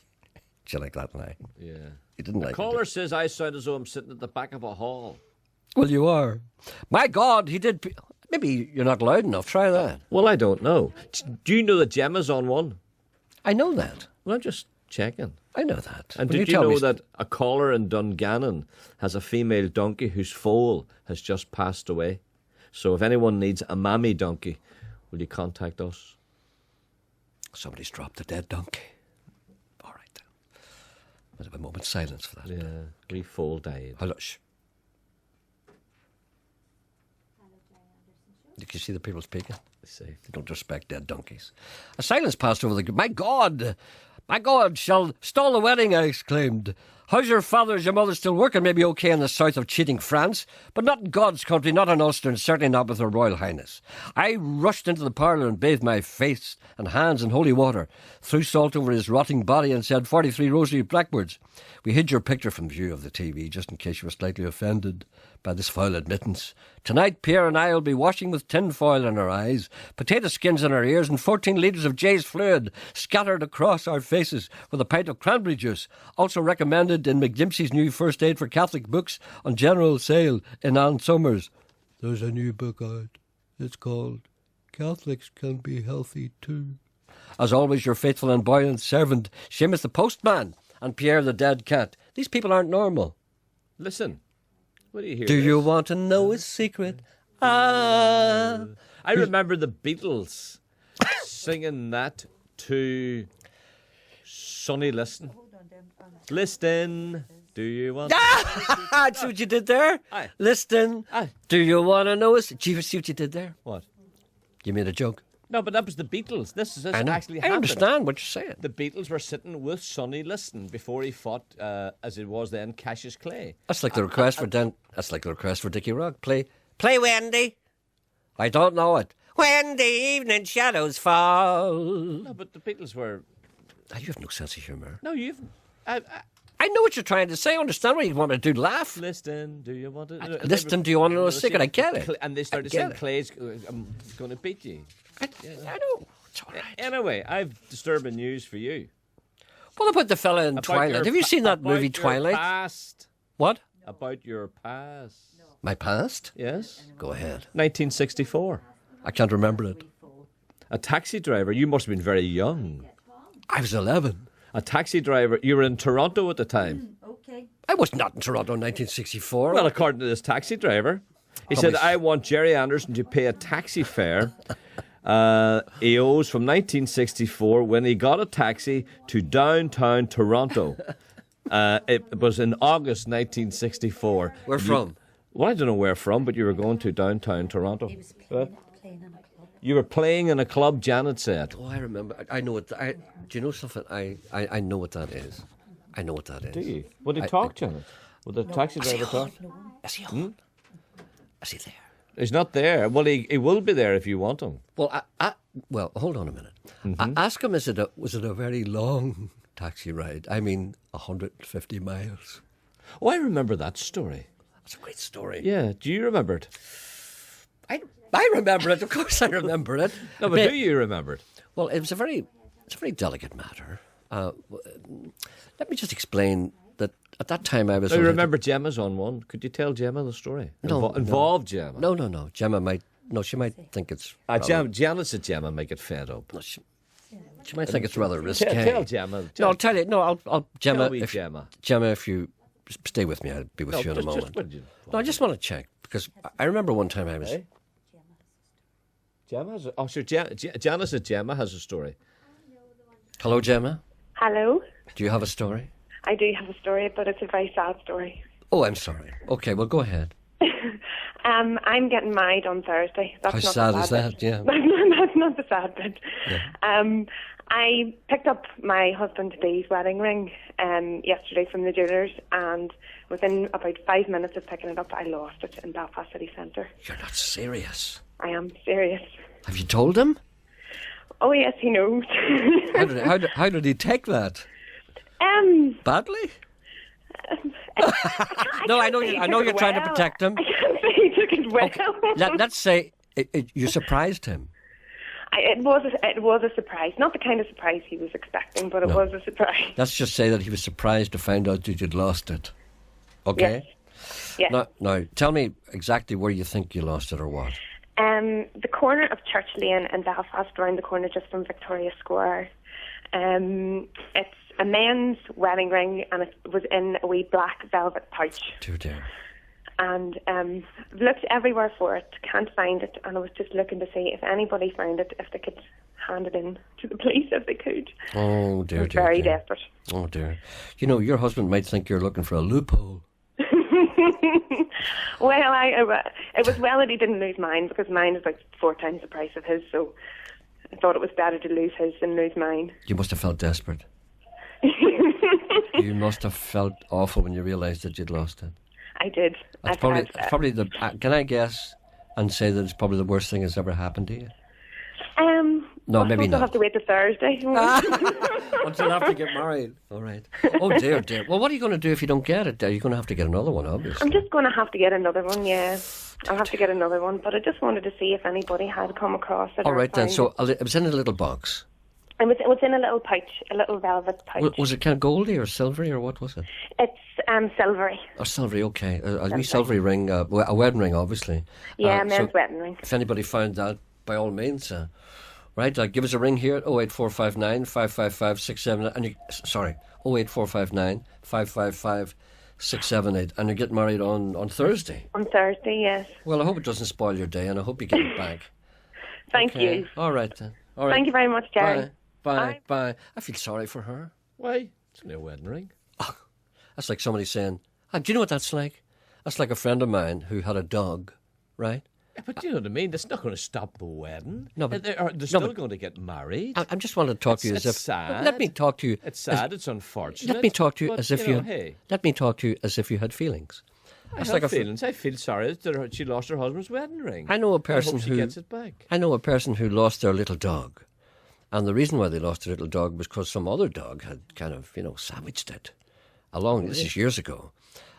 you like that line? Yeah. You didn't The like caller it. says I sound as though I'm sitting at the back of a hall. Well, you are. My God, he did... Maybe you're not loud enough. Try that. Well, I don't know. Do you know that Gemma's on one? I know that. Well, I'm just checking. I know that. And Will did you tell know me- that a caller in Dungannon has a female donkey whose foal has just passed away? So if anyone needs a mammy donkey, will you contact us? Somebody's dropped a dead donkey. All right, then. Let's have a moment's silence for that. Yeah, wee foal died. Hello, shh. Did you see the people speaking? They don't respect dead donkeys. A silence passed over the... My God! My God, shall stall the wedding, I exclaimed. How's your father? Is your mother still working? Maybe okay in the south of cheating France, but not in God's country, not in Ulster, and certainly not with her Royal Highness. I rushed into the parlour and bathed my face and hands in holy water, threw salt over his rotting body and said 43 rosary blackbirds. We hid your picture from view of the TV, just in case you were slightly offended by this foul admittance. Tonight, Pierre and I will be washing with tin foil in our eyes, potato skins in our ears, and 14 litres of Jay's fluid scattered across our faces with a pint of cranberry juice, also recommended in McGimpsey's new First Aid for Catholic books on general sale in Ann Summers. There's a new book out. It's called Catholics Can Be Healthy Too. As always, your faithful and buoyant servant, Seamus the postman, and Pierre the dead cat. These people aren't normal. Listen, what do you hear? Do you want to know a secret? Ah. I remember the Beatles singing that to Sonny Liston. Listen, do you want... That's what you did there? Aye. Listen, do you want to know us? Do you see what you did there? What? You made a joke. No, but that was the Beatles. This I know. actually I happened. understand what you're saying. The Beatles were sitting with Sonny Liston before he fought, as it was then, Cassius Clay. That's like the request for That's like the request for Dickie Rock. Play Wendy. I don't know it. When the evening shadows fall. No, but the Beatles were... You have no sense of humour. No, you've... I know what you're trying to say. I understand what you want me to do. Laugh. Listen, do you want to... Listen, do you want to know a secret? I get it. And they started I get saying, it. Clay's going to beat you. I know. It's all right. Anyway, I've disturbing news for you. What about the fella in Twilight? Have you seen that movie Twilight? Past. What? About your past. My past? Yes. Go ahead. 1964. I can't remember it. A taxi driver. You must have been very young. I was 11. A taxi driver. You were in Toronto at the time. Okay. I was not in Toronto in 1964. Well, according to this taxi driver, he said, I want Gerry Anderson to pay a taxi fare he owes from 1964 when he got a taxi to downtown Toronto. It was in August 1964. Where from? Well, I don't know where from, but you were going to downtown Toronto. You were playing in a club, Janet said. Oh, I remember. I know what. Do you know something? I know what that is. I know what that is. Do you? Would he talk, Janet? Would the taxi driver talk? Is he on? Is he there? He's not there. Well, he will be there if you want him. Well, well, hold on a minute. Ask him. Was it a very long taxi ride? I mean, 150 miles. Oh, I remember that story. That's a great story. Yeah. Do you remember it? I remember it. Of course, I remember it. No, but do you remember it? Well, it's a very delicate matter. Let me just explain that at that time I was. I remember Gemma's on one. Could you tell Gemma the story? Involve Gemma. No. Gemma might. No, she might think it's. Janet said Gemma might get fed up. No, she might think it's rather risque. Tell Gemma. No, I'll tell you. No, I'll Gemma. Gemma, if you stay with me, I'll be with you in a moment. No, I just want to check because I remember one time I was. Hey? Gemma has Janice said Gemma has a story. Hello, Gemma. Hello. Do you have a story? I do have a story, but it's a very sad story. Oh, I'm sorry. Okay, well, go ahead. I'm getting married on Thursday. That's How not sad the is that? bit. Yeah. That's not the sad bit. Yeah. I picked up my husband-to-be's wedding ring yesterday from the jewellers, and within about 5 minutes of picking it up, I lost it in Belfast City Centre. You're not serious. I am serious. Have you told him? Oh, yes, he knows. How did he take that? Badly? No, I know you're trying to protect him. I can't say he took it well. Okay. Let's say you surprised him. It was a surprise. Not the kind of surprise he was expecting, but it was a surprise. Let's just say that he was surprised to find out that you'd lost it. Okay? Yes. Now, tell me exactly where you think you lost it or what. The corner of Church Lane in Belfast, around the corner just from Victoria Square. It's a men's wedding ring, and it was in a wee black velvet pouch. Dear. And looked everywhere for it, can't find it, and I was just looking to see if anybody found it, if they could hand it in to the police if they could. Oh, dear, I was very desperate. Oh, dear. You know, your husband might think you're looking for a loophole. Well, it was well that he didn't lose mine, because mine is like 4 times the price of his, so I thought it was better to lose his than lose mine. You must have felt desperate. You must have felt awful when you realised that you'd lost it. I did. That's probably the. Can I guess and say that it's probably the worst thing that's ever happened to you? No, maybe not. I'll have to wait till Thursday. Until after you get married. All right. Oh, dear. Well, what are you going to do if you don't get it? You're going to have to get another one, obviously. I'm just going to have to get another one, yeah. I'll have to get another one, but I just wanted to see if anybody had come across it. All right, then. So it was in a little box. It was in a little pouch, a little velvet pouch. Was it kind of goldy or silvery or what was it? It's silvery. Oh, silvery, okay. A wee silvery ring, a wedding ring, obviously. Yeah, men's wedding ring. If anybody found that, by all means, right, give us a ring here at 08459 555 678. And 08459 555 678. And you get married on Thursday. On Thursday, yes. Well, I hope it doesn't spoil your day, and I hope you get it back. Thank you. All right, then. All right. Thank you very much, Gerry. Bye. I feel sorry for her. Why? It's only a wedding ring. Oh, that's like somebody saying, do you know what that's like? That's like a friend of mine who had a dog, right? Yeah, but you know what I mean? That's not going to stop the wedding. No, but they're still going to get married. I just want to talk to you as if. Sad. Let me talk to you. It's sad. It's unfortunate. Let me talk to you as if you. Hey. Let me talk to you as if you had feelings. I have feelings. I feel sorry that she lost her husband's wedding ring. I know a person who gets it back. I know a person who lost their little dog, and the reason why they lost their little dog was because some other dog had kind of savaged it. This is years ago.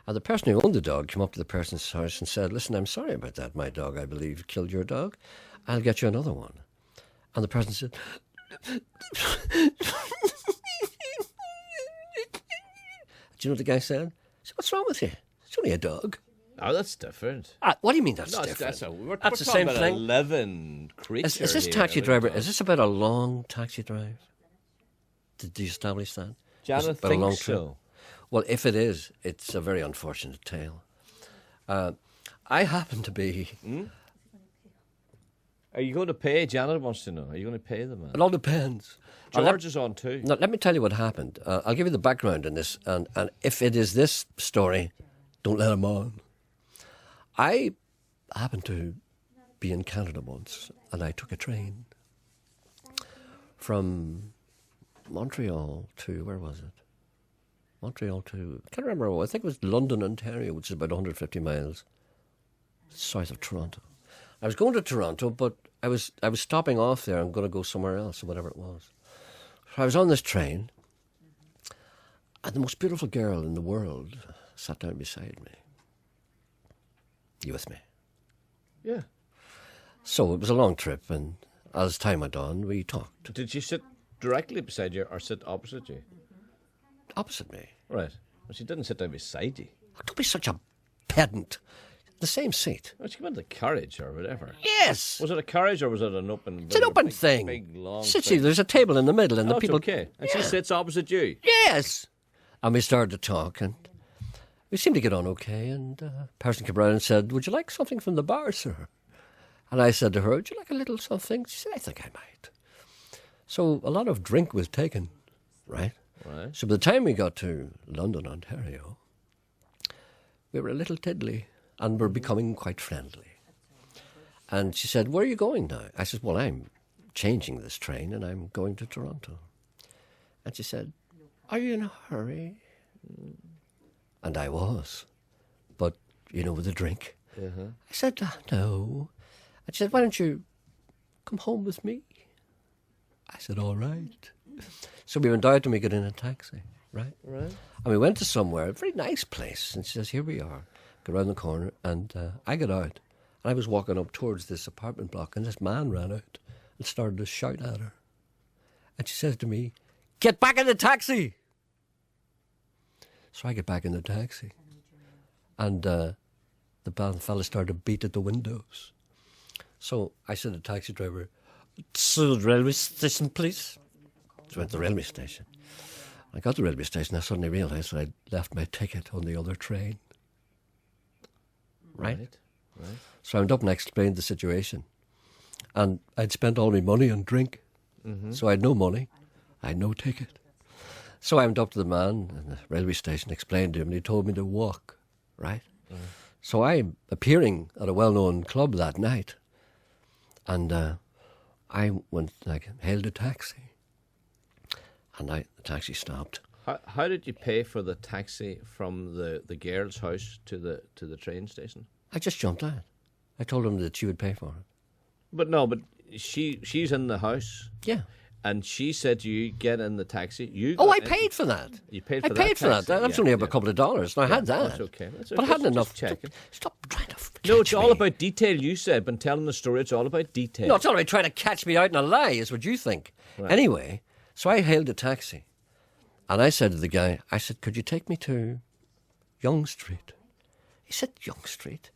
And the person who owned the dog came up to the person's house and said, "Listen, I'm sorry about that. My dog, I believe, killed your dog. I'll get you another one." And the person said, "Do you know what the guy said? He said, what's wrong with you? It's only a dog." Oh, that's different. What do you mean that's different? That's the same thing. 11 creatures. Is this taxi driver? Is this about a long taxi drive? Did you establish that? Jana thinks so. Well, if it is, it's a very unfortunate tale. I happen to be. Are you going to pay? Janet wants to know. Are you going to pay the man? It all depends. George is on too. No, let me tell you what happened. I'll give you the background in this, and if it is this story, don't let him on. I happened to be in Canada once, and I took a train from Montreal to, where was it? Montreal to, I can't remember, I think it was London, Ontario, which is about 150 miles south of Toronto. I was going to Toronto, but I was stopping off there and going to go somewhere else or whatever it was. So I was on this train, and the most beautiful girl in the world sat down beside me. You with me? Yeah. So it was a long trip, and as time went on, we talked. Did she sit directly beside you or sit opposite you? Opposite me. Right. Well, she didn't sit down beside you. Don't be such a pedant. The same seat. Well, she went in the carriage or whatever. Yes. Was it a carriage or was it an open? It's an open thing. Big long. See, there's a table in the middle, and the people. Okay. And she sits opposite you. Yes. And we started to talk, and we seemed to get on okay. And a person came around and said, "Would you like something from the bar, sir?" And I said to her, "Would you like a little something?" She said, "I think I might." So a lot of drink was taken, right? Right. So by the time we got to London, Ontario, we were a little tiddly and were becoming quite friendly. And she said, "Where are you going now?" I said, "Well, I'm changing this train and I'm going to Toronto." And she said, "Are you in a hurry?" And I was, but, with a drink. Uh-huh. I said, "No." And she said, "Why don't you come home with me?" I said, "All right." So we went out and we got in a taxi. right? Right. And we went to somewhere, a very nice place. And she says, here we are. Go around the corner. And I got out. And I was walking up towards this apartment block. And this man ran out and started to shout at her. And she says to me, get back in the taxi. So I get back in the taxi. And the fella started to beat at the windows. So I said to the taxi driver, to the railway station, please. So I went to the railway station. I got to the railway station, I suddenly realised that I'd left my ticket on the other train. Right? So I went up and explained the situation. And I'd spent all my money on drink. Mm-hmm. So I had no money. I had no ticket. So I went up to the man in the railway station, explained to him, and he told me to walk. Right? So I'm appearing at a well-known club that night. And I went, hailed a taxi. And the taxi stopped. How did you pay for the taxi from the girl's house to the train station? I just jumped out. I told him that she would pay for it. But she's in the house. Yeah. And she said to you, get in the taxi. I paid for that. You paid for I that paid for that. taxi? That was only a couple of dollars. And I had that. That's okay. But I hadn't enough. Checking. Stop trying to No, it's all about detail, you said. Been telling the story, it's all about detail. No, it's all about trying to catch me out in a lie, is what you think. Right. Anyway, so I hailed a taxi. And I said to the guy, I said, could you take me to Yonge Street? He said, Yonge Street?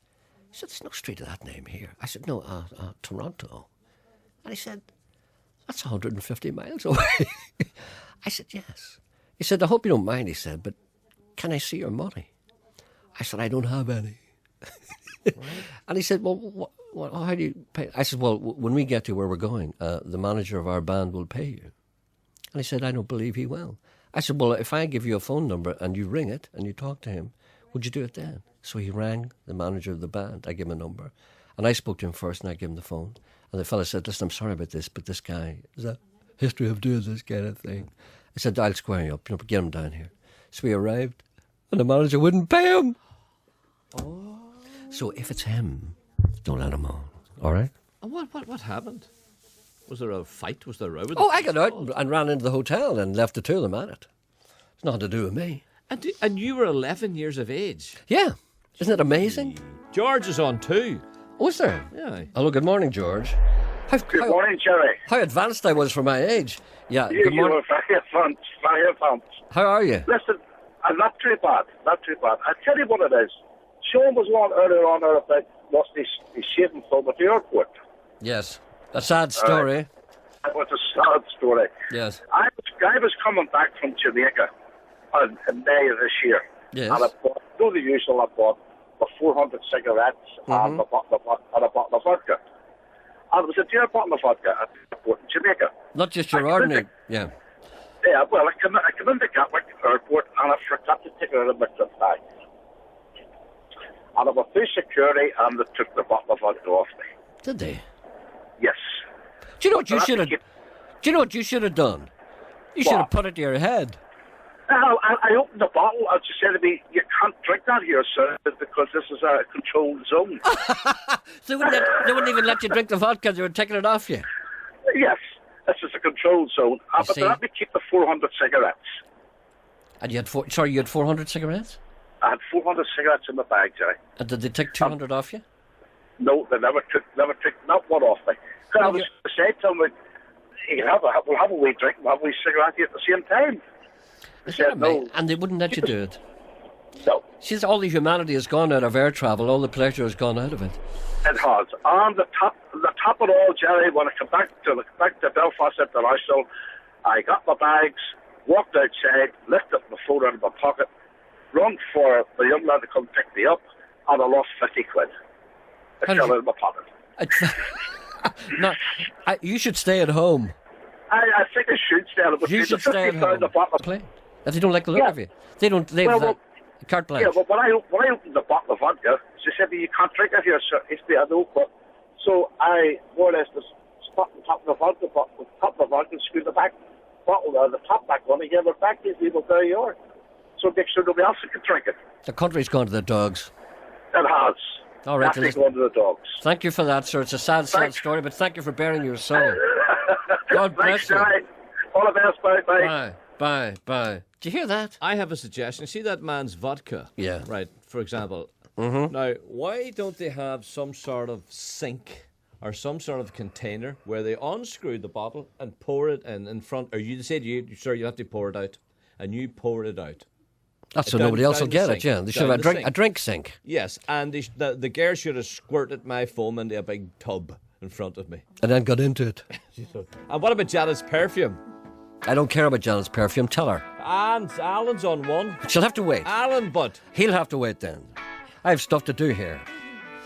He said, there's no street of that name here. I said, no, Toronto. And he said, that's 150 miles away. I said, yes. He said, I hope you don't mind, he said, but can I see your money? I said, I don't have any. Right. And he said, well, how do you pay? I said, well, when we get to where we're going, the manager of our band will pay you. And he said, I don't believe he will. I said, well, if I give you a phone number and you ring it and you talk to him, would you do it then? So he rang the manager of the band. I gave him a number. And I spoke to him first and I gave him the phone. And the fella said, listen, I'm sorry about this, but this guy has a history of doing this kind of thing. I said, I'll square you up, get him down here. So we arrived and the manager wouldn't pay him. Oh. So if it's him, don't let him on, all right? And what happened? Was there a fight? Was there a row? I got out and ran into the hotel and left the two of them at it. It's nothing to do with me. And you were 11 years of age? Yeah. Isn't it amazing? George is on too. Oh, is there? Yeah. Hello, good morning, George. Good morning, Gerry. How advanced I was for my age. Yeah, good morning. You were very advanced, very advanced. How are you? Listen, I'm not too bad, not too bad. I'll tell you what it is. Sean was on earlier on about lost his shaving foam at the airport. Yes. A sad story. It was a sad story. Yes. I was coming back from Jamaica in May of this year. Yes. And I bought, the usual, I bought the 400 cigarettes and a bottle of vodka. And it was a dear bottle of vodka at the airport in Jamaica. Not just your ordinary, yeah. Yeah, well, I come into Gatwick Airport and I forgot to take it out of my trip bag. And I went through security and they took the bottle of vodka off me. Did they? Yes. Do you know what you should have? Do you know what you should have done? You should have put it to your head. I opened the bottle and she said to me, "You can't drink that here, sir, because this is a controlled zone." So they wouldn't even let you drink the vodka; they were taking it off you. Yes, this is a controlled zone. But they let me keep the 400 cigarettes. And you had 400 cigarettes? I had 400 cigarettes in my bag, Jerry. And did they take 200 off you? No, they never took not one off me. Because I was saying to them, we'll have a wee drink and have a wee cigarette at the same time. They said no. And they wouldn't let you do it? No. See, all the humanity has gone out of air travel, all the pleasure has gone out of it. It has. And the top of it all, Jerry, when I come back to Belfast International, I got my bags, walked outside, lifted my phone out of my pocket, rung for the young lad to come pick me up, and I lost 50 quid. It fell out of my pocket. No, you should stay at home. I think I should stay at home. You should stay at home. If they don't like the look of you. They don't. They have carte blanche. Yeah, but when I opened the bottle of vodka, she said, "You can't drink it here, sir." It's the other but so I more or less just stopped the top of the vodka, and screwed the back bottle, the top back on, and gave it back to these people. There you are. So make sure nobody else can drink it. The country's gone to the dogs. It has. All right, going to the dogs. Thank you for that, sir. It's a sad story, but thank you for bearing your soul. God bless you. All the best. Bye. Bye. Bye. Do you hear that? I have a suggestion. See that man's vodka? Yeah. Right, for example. Mm-hmm. Now, why don't they have some sort of sink or some sort of container where they unscrew the bottle and pour it in front? Or you said, sir, you have to pour it out. And you pour it out. That's so nobody else will get it, yeah. They should have a drink sink. Yes, and the girl should have squirted my foam into a big tub in front of me. And then got into it. And what about Janet's perfume? I don't care about Janet's perfume. Tell her. And Alan's on one. She'll have to wait. Alan, but he'll have to wait then. I have stuff to do here.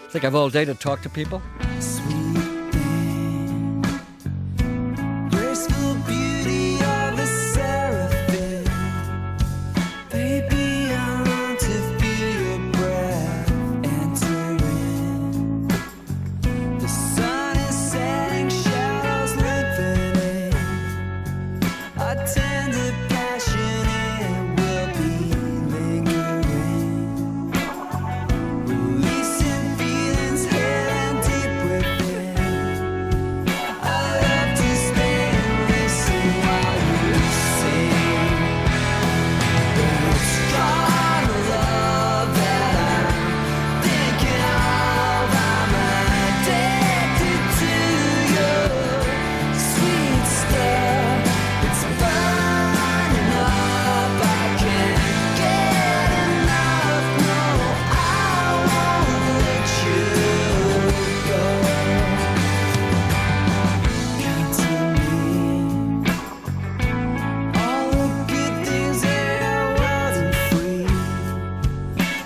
Think I've all day to talk to people? Graceful beauty of a seraphim. Baby, I want to feel your breath entering. The sun is setting, shadows lengthening. Our tender passion, it will be lingering. Releasing feelings hidden deep within. I love to stay and listen while you sing. It's kind of love that I'm thinking of. I'm addicted to your sweet stuff. It's burning up. I can't get enough. No, I won't let you go. Continue. All the good things in our wasn't free.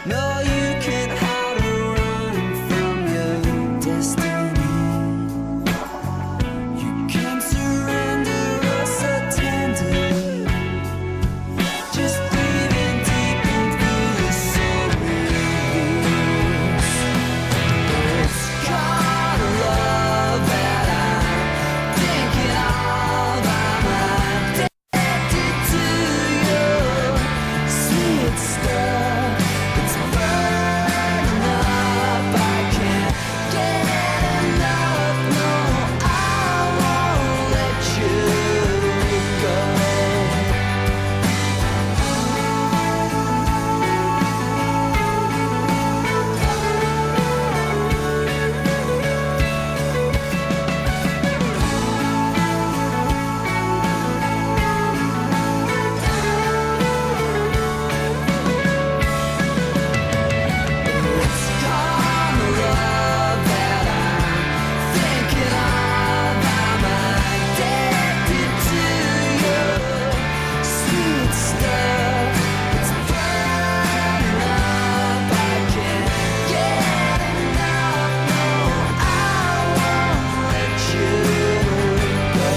No, you can't hide or run from your destiny. You can surrender us so tenderly. Just breathe in deep and feel your soul release. It's kind of love that I'm thinking of. I'm addicted to your sweet stuff. It's burning up. I can't get enough. No, I won't let you go. It's kind of love that I'm thinking of. I'm addicted to your sweet stuff. It's burning up. I can't get enough. No, I won't let you go.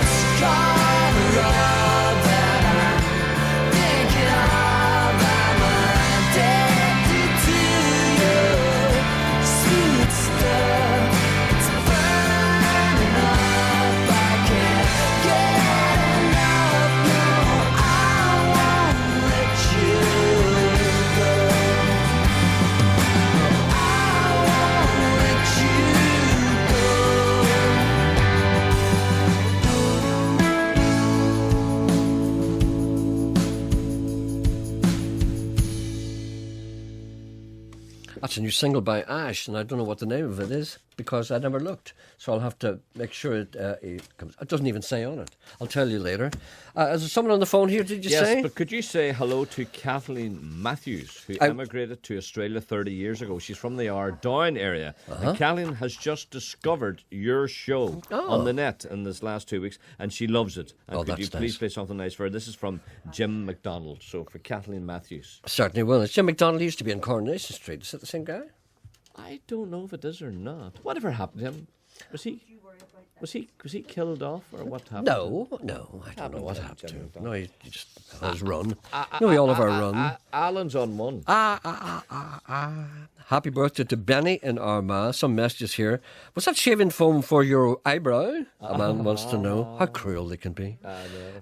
It's kind of love that I'm thinking of. I'm addicted to your sweet stuff. It's burning up. I can't get enough. No, I won't let you go. I won't let you That's a new single by Ash, and I don't know what the name of it is because I never looked. So I'll have to make sure it comes. It doesn't even say on it. I'll tell you later. Is there someone on the phone here, did you say? Yes, but could you say hello to Kathleen Matthews, who emigrated to Australia 30 years ago? She's from the Ardown area. And Kathleen has just discovered your show on the net in this last 2 weeks, and she loves it. And could you please play something nice for her? This is from Jim McDonald, so for Kathleen Matthews. Certainly will. It's Jim McDonald. He used to be in Coronation Street. Is that the same guy? I don't know if it is or not. Whatever happened to him? Was he killed off, or what happened? No, I don't know what happened to him. No, he just had his run. We all have our run. Alan's on one. Happy birthday to Benny in Armagh. Some messages here. Was that shaving foam for your eyebrow? A man wants to know how cruel they can be.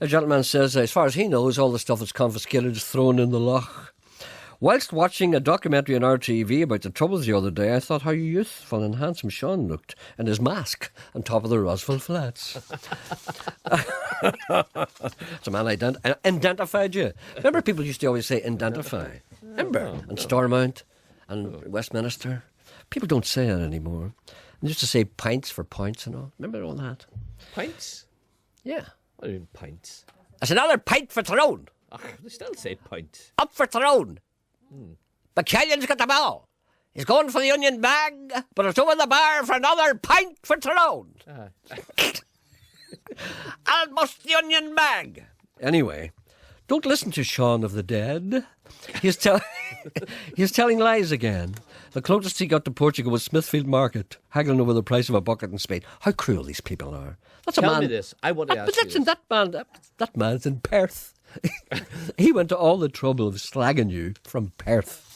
A gentleman says, as far as he knows, all the stuff that's confiscated is thrown in the loch. Whilst watching a documentary on RTV about the Troubles the other day, I thought how youthful and handsome Sean looked in his mask on top of the Roswell Flats. So man identified you. Remember people used to always say identify? Remember? And Stormont and Westminster. People don't say that anymore. They used to say pints for points and all. Remember all that? Pints? Yeah. What do you mean pints? That's another pint for Tyrone. Oh, they still say pints. Up for Tyrone. McKellion's got the ball. He's going for the onion bag, but it's over the bar for another pint for Tyrone. Almost the onion bag. Anyway, don't listen to Sean of the Dead. He's telling lies again. The closest he got to Portugal was Smithfield Market, haggling over the price of a bucket and spade. How cruel these people are. That's a Tell man. me this. I want to ask But you listen, this. that man's in Perth. He went to all the trouble of slagging you from Perth.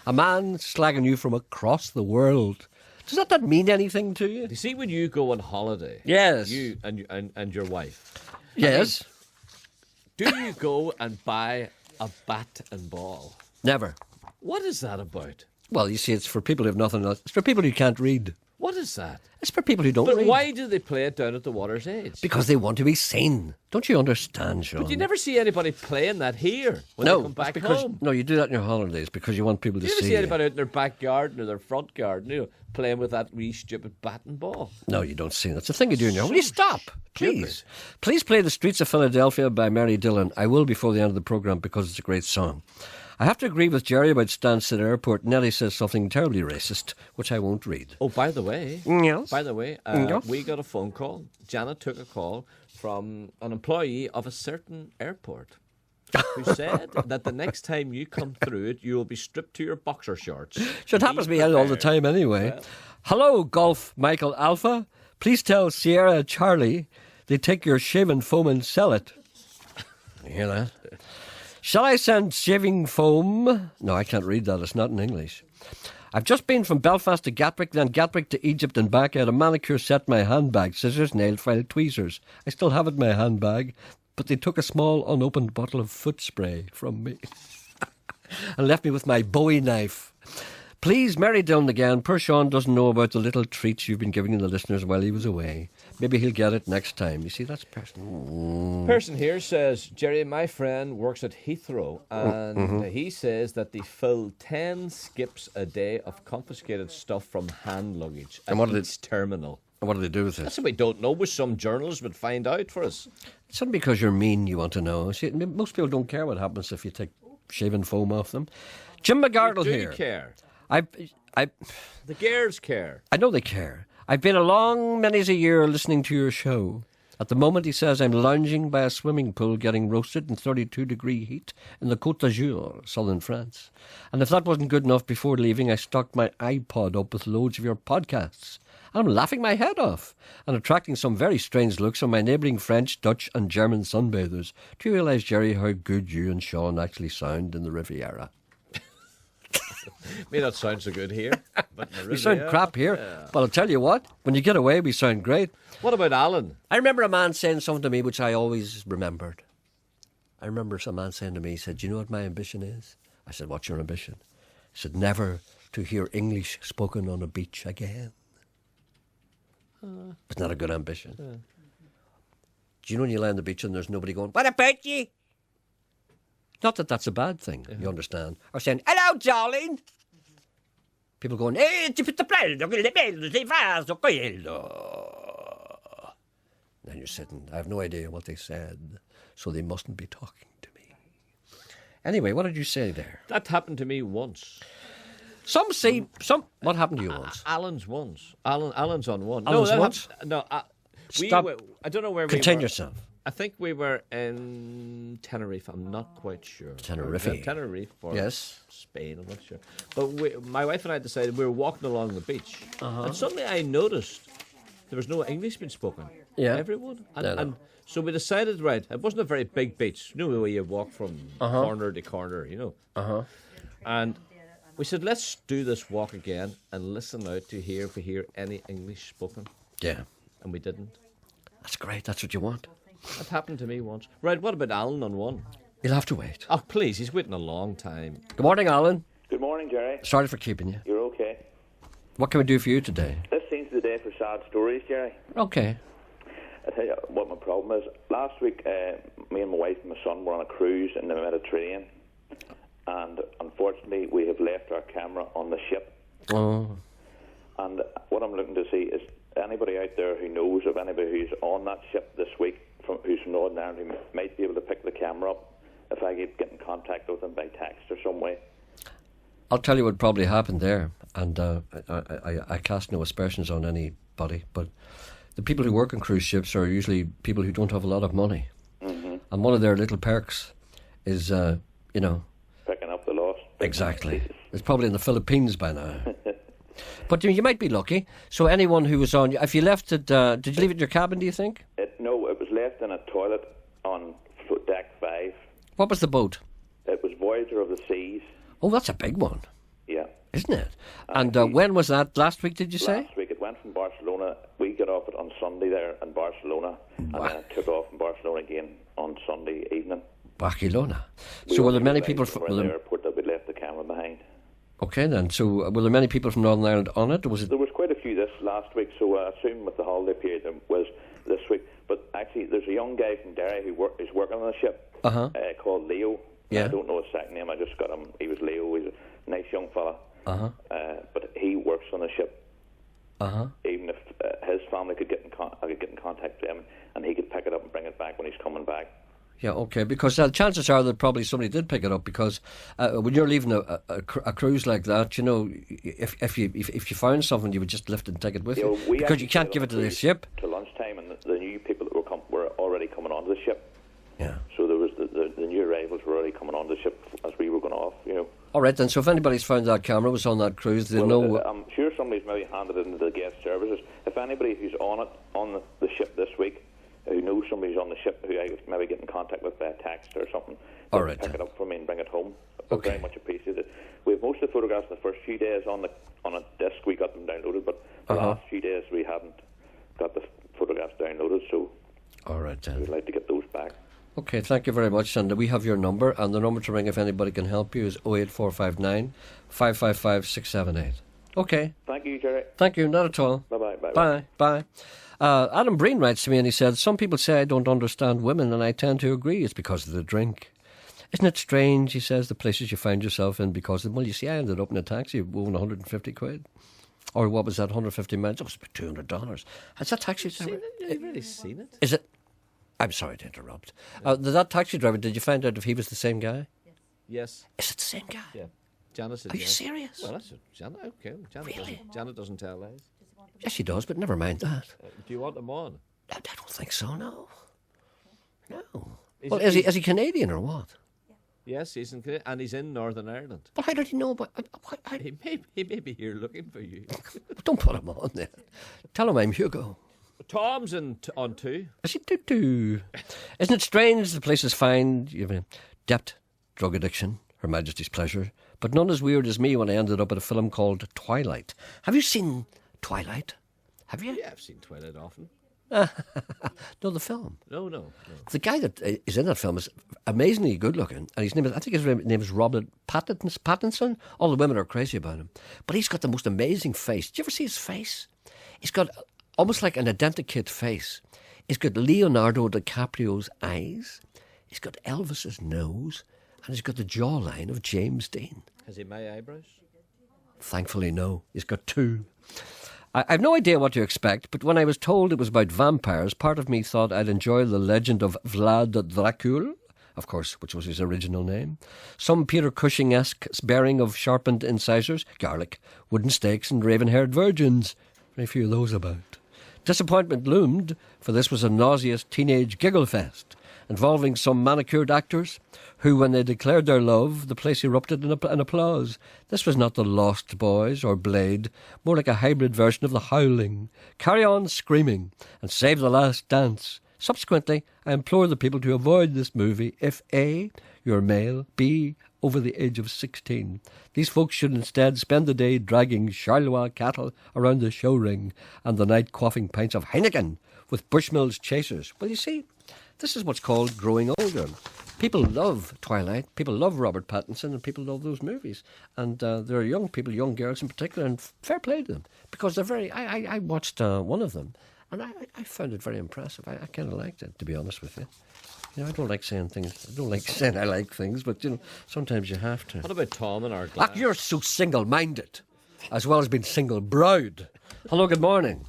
A man slagging you from across the world. Does that not mean anything to you? You see, when you go on holiday, yes, you and your wife, yes, do you go and buy a bat and ball? Never. What is that about? Well, you see, it's for people who have nothing else. It's for people who can't read. What is that? It's for people who don't But read. why do they play it down at the water's edge? Because they want to be seen. Don't you understand, Sean? But you never see anybody playing that here when no, they come back because, home. No, you do that in your holidays because you want people to You never see see you. anybody out in their backyard or their front garden, playing with that wee stupid bat and ball. No, you don't see. That's the thing you do in your home. Will you stop, please? Please play The Streets of Philadelphia by Mary Dillon. I will before the end of the programme because it's a great song. I have to agree with Gerry about Stansted Airport. Nelly says something terribly racist, which I won't read. Oh, by the way, yes. We got a phone call. Janet took a call from an employee of a certain airport who said that the next time you come through it, you will be stripped to your boxer shorts. Sure, it happens to me all the time anyway. Well. Hello, Golf Michael Alpha. Please tell Sierra Charlie they take your shaving foam and sell it. You hear that? Shall I send shaving foam? No, I can't read that. It's not in English. I've just been from Belfast to Gatwick, then Gatwick to Egypt and back. I had a manicure set, my handbag, scissors, nail file, tweezers. I still have it in my handbag, but they took a small unopened bottle of foot spray from me and left me with my Bowie knife. Please, Mary Dillon again. Poor Sean doesn't know about the little treats you've been giving the listeners while he was away. Maybe he'll get it next time. You see, that's personal. Person here says, Gerry, my friend works at Heathrow, and he says that they fill 10 skips a day of confiscated stuff from hand luggage at each terminal. And what do they do with it? That's what we don't know. Wish some journalists would find out for us. It's not because you're mean you want to know. See, most people don't care what happens if you take shaving foam off them. Jim McGardle here. Do care? The girls care. I know they care. I've been a long many's a year listening to your show. At the moment, he says, I'm lounging by a swimming pool getting roasted in 32-degree heat in the Côte d'Azur, southern France. And if that wasn't good enough, before leaving, I stocked my iPod up with loads of your podcasts. I'm laughing my head off and attracting some very strange looks from my neighbouring French, Dutch and German sunbathers. Do you realise, Gerry, how good you and Sean actually sound in the Riviera? May not sound so good here. But we sound crap here. Yeah. But I'll tell you what, when you get away, we sound great. What about Alan? I remember a man saying something to me which I always remembered. I remember some man saying to me, he said, do you know what my ambition is? I said, what's your ambition? He said, never to hear English spoken on a beach again. It's not a good ambition. Do you know when you lie on the beach and there's nobody going, what about you? Not that that's a bad thing, you understand. Or saying, hello, darling. People going, hey, ti fai bello, che bello, sei fatto quello. Then you're sitting, I have no idea what they said, so they mustn't be talking to me. Anyway, what did you say there? That happened to me once. What happened to you once? Alan's once. Alan's on one. Alan's once? Stop. I don't know where we were. Contain yourself. I think we were in Tenerife. I'm not quite sure. Tenerife or Spain. I'm not sure. But my wife and I decided we were walking along the beach, and suddenly I noticed there was no English being spoken. Yeah, everyone. And so we decided, right, it wasn't a very big beach. You know the way you walk from corner to corner, you know. And we said, let's do this walk again and listen out to hear if we hear any English spoken. Yeah. And we didn't. That's great. That's what you want. That happened to me once. Right, what about Alan on one? He'll have to wait. Oh, please, he's waiting a long time. Good morning, Alan. Good morning, Gerry. Sorry for keeping you. You're okay. What can we do for you today? This seems the day for sad stories, Gerry. Okay. I tell you what my problem is. Last week, me and my wife and my son were on a cruise in the Mediterranean, and unfortunately, we have left our camera on the ship. Oh. And what I'm looking to see is anybody out there who knows of anybody who's on that ship this week, who's from Northern Ireland, who might be able to pick the camera up if I get in contact with them by text or some way. I'll tell you what probably happened there, and I cast no aspersions on anybody, but the people who work on cruise ships are usually people who don't have a lot of money. Mm-hmm. And one of their little perks is, picking up the lost. Exactly. It's probably in the Philippines by now. But you might be lucky. So anyone who was on, if you left it, did you leave it in your cabin, do you think? No, it was left in a toilet on deck 5. What was the boat? It was Voyager of the Seas. Oh, that's a big one. Yeah. Isn't it? And when was that? Last week, did you say? Last week. It went from Barcelona. We got off it on Sunday there in Barcelona. And then it took off from Barcelona again on Sunday evening. Barcelona. So were there many people from the airport that we left the camera behind? Okay then. So were there many people from Northern Ireland on it? Or was it? There was quite a few this last week. So I assume with the holiday period there was this week. But actually, there's a young guy from Derry who is working on a ship called Leo. Yeah. I don't know his second name. I just got him. He was Leo. He's a nice young fella. But he works on the ship. Even if his family could get in contact with him, and he could pick it up and bring it back when he's coming back. Yeah, okay, because chances are that probably somebody did pick it up, because when you're leaving a cruise like that, if you found something, you would just lift it and take it with you, because you can't give it to the ship. To lunchtime, and the new people that were already coming onto the ship. Yeah. So there was the new arrivals were already coming onto the ship as we were going off, All right, then, so if anybody's found that camera was on that cruise, they'll know... I'm sure somebody's maybe handed it into the guest services. If anybody who's on the ship this week, who knows somebody's on the ship who I could maybe get in contact with by a text or something, all right, pick it up for me and bring it home. Okay. Very much appreciated. We have most of the photographs in the first few days on a disc. We got them downloaded, but the last few days we hadn't got the photographs downloaded. So, all right, then. We'd like to get those back. Okay, thank you very much. And we have your number, and the number to ring if anybody can help you is 08459 555 678. Okay. Thank you, Gerry. Thank you, not at all. Bye-bye. Bye. Adam Breen writes to me and he said, some people say I don't understand women, and I tend to agree it's because of the drink. Isn't it strange, he says, the places you find yourself in because of them? Well, you see, I ended up in a taxi owing 150 quid. Or what was that, 150 miles? It was about $200. Has that taxi driver... You've really seen it? Is it? I'm sorry to interrupt. That taxi driver, did you find out if he was the same guy? Yes. Is it the same guy? Yeah. Janet said Are you yes. serious? Well, that's Janet. Okay. Janet doesn't tell lies. Yes, she does, but never mind that. Do you want them on? I don't think so, no. Well, is he Canadian or what? Yes, he's in Canada, and he's in Northern Ireland. But how did he know about... He may be here looking for you. Don't put him on there. Tell him I'm Hugo. Tom's on too. Is he too? Isn't it strange the places find debt, drug addiction, Her Majesty's Pleasure, but none as weird as me when I ended up at a film called Twilight. Have you seen Twilight? Have you? Yeah, I've seen Twilight often. No, the film. No. The guy that is in that film is amazingly good looking, and I think his name is Robert Pattinson. All the women are crazy about him, but he's got the most amazing face. Did you ever see his face? He's got almost like an identikit face. He's got Leonardo DiCaprio's eyes. He's got Elvis's nose, and he's got the jawline of James Dean. Has he my eyebrows? Thankfully, no. He's got two. I've no idea what to expect, but when I was told it was about vampires, part of me thought I'd enjoy the legend of Vlad Dracul, of course, which was his original name. Some Peter Cushing-esque bearing of sharpened incisors, garlic, wooden stakes and raven-haired virgins. Very few of those about. Disappointment loomed, for this was a nauseous teenage giggle fest, involving some manicured actors who, when they declared their love, the place erupted in applause. This was not the Lost Boys or Blade, more like a hybrid version of The Howling. Carry on screaming and save the last dance. Subsequently, I implore the people to avoid this movie if A, you're male, B, over the age of 16. These folks should instead spend the day dragging Charleroi cattle around the show ring and the night quaffing pints of Heineken with Bushmills chasers. Well, you see, This is what's called growing older. People love Twilight, people love Robert Pattinson, and people love those movies. And there are young people, young girls in particular, and fair play to them, because they're very... I watched one of them, and I found it very impressive. I kind of liked it, to be honest with you. You know, I don't like saying things. I don't like saying I like things, but, you know, sometimes you have to. What about Tom and our glass? You're so single-minded, as well as being single-browed. Hello, good morning.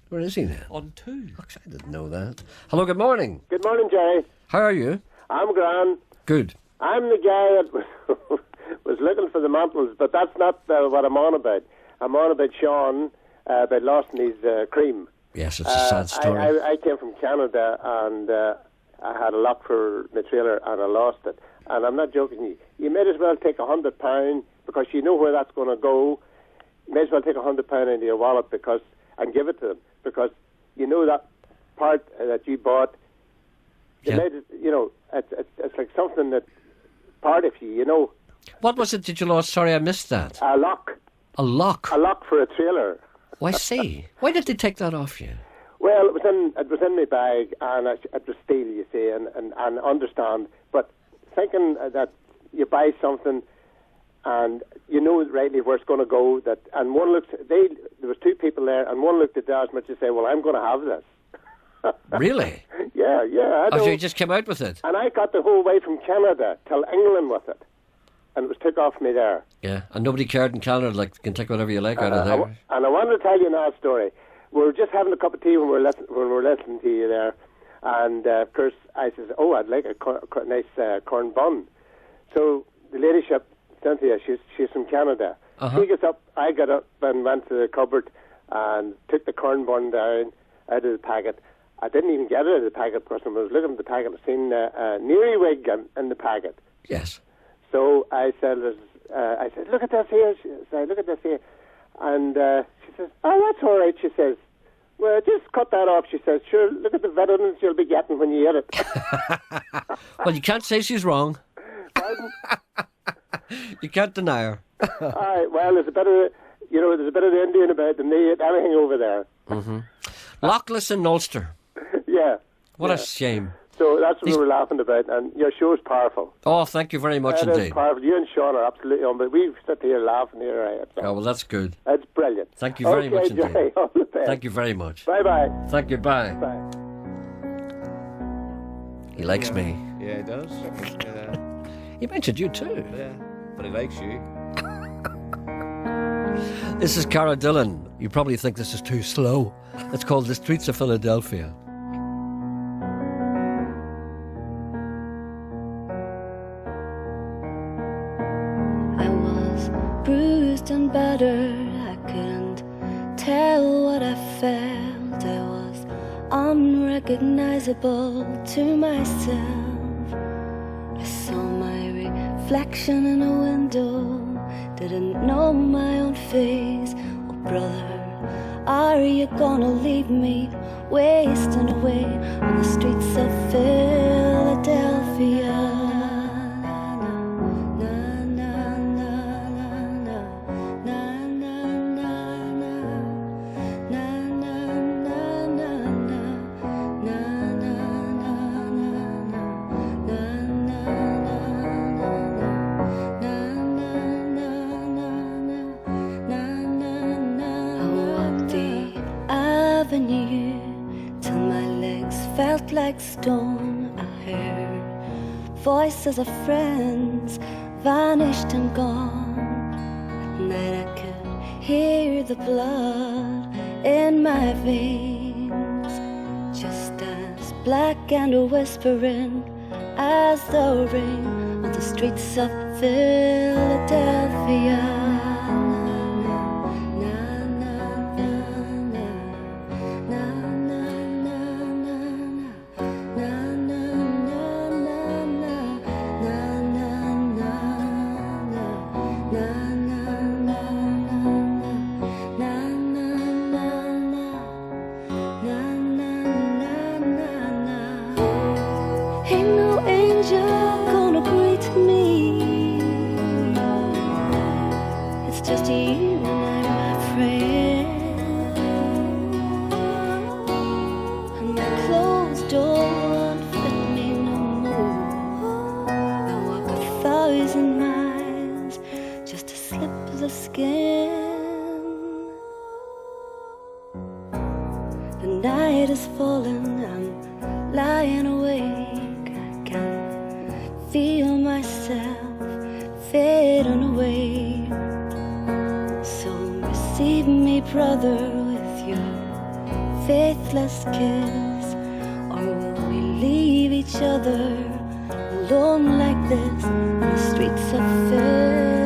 Where is he now? On 2. I didn't know that. Hello, good morning. Good morning, Jerry. How are you? I'm grand. Good. I'm the guy that was looking for the mantles, but that's not what I'm on about. I'm on about Sean, about losing his cream. Yes, it's a sad story. I came from Canada, and I had a lock for the trailer, and I lost it. And I'm not joking you. You may as well take £100, because you know where that's going to go. You may as well take £100 into your wallet and give it to them, because you know that part that you bought. You made it, you know, it's like something that's part of you, you know. What was it that you lost? Sorry, I missed that. A lock. A lock? A lock for a trailer. Oh, I see. Why did they take that off you? Well, it was in my bag, and it was steel, you see, and understand. But thinking that you buy something, and you know rightly where it's going to go, and one looks, there was 2 people there, and one looked at that as much as say, well, I'm going to have this. Really? Yeah. So you just came out with it? And I got the whole way from Canada till England with it. And it was took off me there. Yeah, and nobody cared in Canada, like, you can take whatever you like out of there. And I wanted to tell you another story. We were just having a cup of tea when we were listening to you there. And, of course, I says, oh, I'd like a nice corn bun. So the ladyship, Cynthia, she's from Canada. She gets up, I got up and went to the cupboard and took the corn bun down out of the packet. I didn't even get it out of the packet, because when I was looking at the packet, I seen a Neary-wig in the packet. Yes. So I said, look at this here. She said, look at this here. And she says, oh, that's all right, she says. Well, just cut that off, she says. Sure, look at the vitamins you'll be getting when you eat it. Well, you can't say she's wrong. You can't deny her. All right, well, there's a bit of the Indian about them. They eat anything over there. Mm-hmm. Lockless in Ulster. Yeah. What a shame. So that's what we were laughing about, and your show's powerful. Oh, thank you very much It indeed. is powerful. You and Sean are absolutely on, but we sit here laughing here. Right? Oh, well, that's good. That's brilliant. Thank you very much indeed. Jerry, all the best. Thank you very much. Bye-bye. Thank you, bye. Bye. He likes me. Yeah, he does. He mentioned you too. Yeah, but he likes you. This is Cara Dillon. You probably think this is too slow. It's called The Streets of Philadelphia. I was bruised and battered. I couldn't tell what I felt. I was unrecognizable to myself. I saw my reflection in a window. Didn't know my own face. Oh, brother, are you gonna leave me wasting away on the streets of Philadelphia? Till my legs felt like stone. I heard voices of friends vanished and gone. At night I could hear the blood in my veins, just as black and whispering as the rain on the streets of Philadelphia. Ain't no angel gonna greet me. It's just you and I, my friend. And my closed slip the skin. The night is falling, I'm lying awake. I can feel myself fading away. So receive me, brother, with your faithless kiss, or will we leave each other alone like this in the streets of Philadelphia?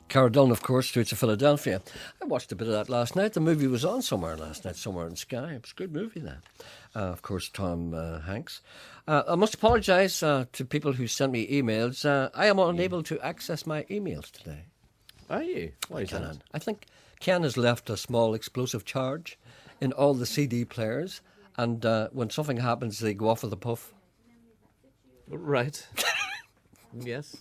Cara Dillon, of course, Streets of Philadelphia. I watched a bit of that last night. The movie was on somewhere last night, somewhere in Sky. It was a good movie, that. Of course, Tom Hanks. I must apologise to people who sent me emails. I am unable to access my emails today. Are you? Why is that? I think Ken has left a small explosive charge in all the CD players, and when something happens, they go off with a puff. Right. Yes.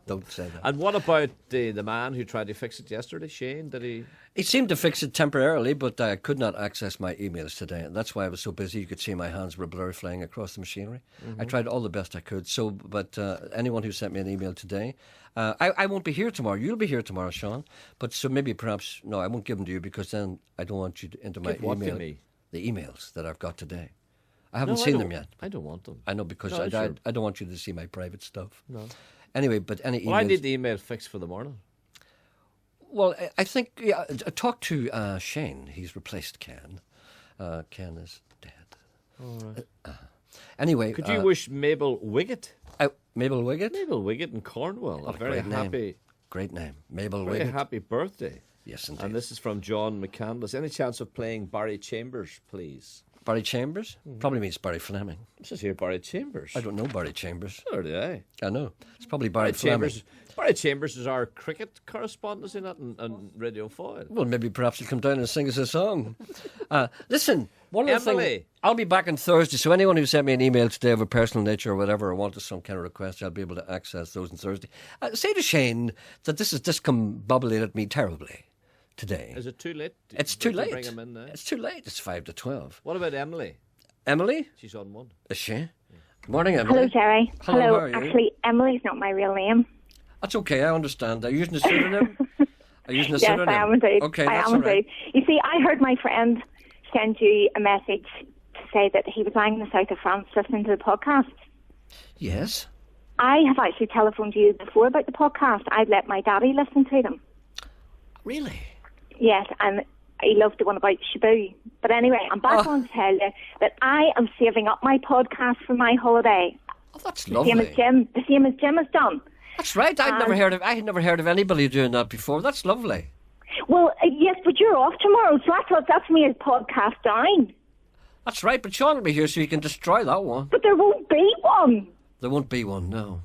Don't say that. And what about the man who tried to fix it yesterday, Shane? Did he? He seemed to fix it temporarily, but I could not access my emails today. And that's why I was so busy. You could see my hands were blurry flying across the machinery. I tried all the best I could. So, but anyone who sent me an email today, I won't be here tomorrow. You'll be here tomorrow, Sean. But so maybe perhaps, no, I won't give them to you because then I don't want you into my What email. to me? The emails that I've got today. I haven't seen them yet. I don't want them. I know because No, I sure. don't want you to see my private stuff. No. Anyway, but any emails. Well, I need the email fixed for the morning. Well, I think, yeah, talk to Shane. He's replaced Ken. Ken is dead. All right. Anyway. Could you wish Mabel Wiggett? Mabel Wiggett? Mabel Wiggett in Cornwall. What a very happy. Great name. Mabel Very Wiggett. happy birthday. Yes, indeed. And this is from John McCandless. Any chance of playing Barry Chambers, please? Barry Chambers? Probably means Barry Fleming. This is here, Barry Chambers. I don't know Barry Chambers. Or do I? I know. It's probably Barry Fleming. Chambers. Barry Chambers is our cricket correspondent, is he not, on Radio 4? Well, maybe perhaps he'll come down and sing us a song. Listen, one of the Emily. things... I'll be back on Thursday, so anyone who sent me an email today of a personal nature or whatever, or wanted some kind of request, I'll be able to access those on Thursday. Say to Shane that this has discombobulated me terribly today. Is it too late? It's too late. Bring him in now? It's too late. It's 5 to 12. What about Emily? Emily? She's on one. Is she? Good morning, Emily. Hello, Gerry. Hello, how are you? Actually, Emily's not my real name. That's okay, I understand. Are you using a pseudonym? Are you using a Yes, pseudonym? I am indeed. Okay, I that's am all right. indeed. You see, I heard my friend send you a message to say that he was lying in the south of France listening to the podcast. Yes. I have actually telephoned you before about the podcast. I'd let my daddy listen to them. Really? Yes, and he loved the one about Shabu. But anyway, I'm back on to tell you that I am saving up my podcast for my holiday. Oh, that's the lovely. The same as Jim has done. That's right. I had never heard of anybody doing that before. That's lovely. Well, yes, but you're off tomorrow, so I thought that's me as podcast down. That's right, but Sean will be here so you can destroy that one. But there won't be one. There won't be one, no.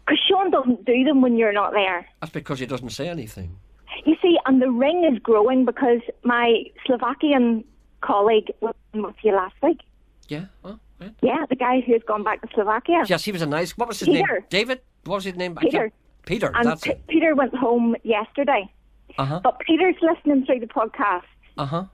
Because Sean doesn't do them when you're not there. That's because he doesn't say anything. You see, and the ring is growing because my Slovakian colleague was with you last week. Yeah? Oh, yeah. Yeah, the guy who's gone back to Slovakia. Yes, he was a nice... What was his Peter. name? David? What was his name? Peter. Peter, And that's it. Peter went home yesterday. Uh-huh. But Peter's listening through the podcast. Uh-huh.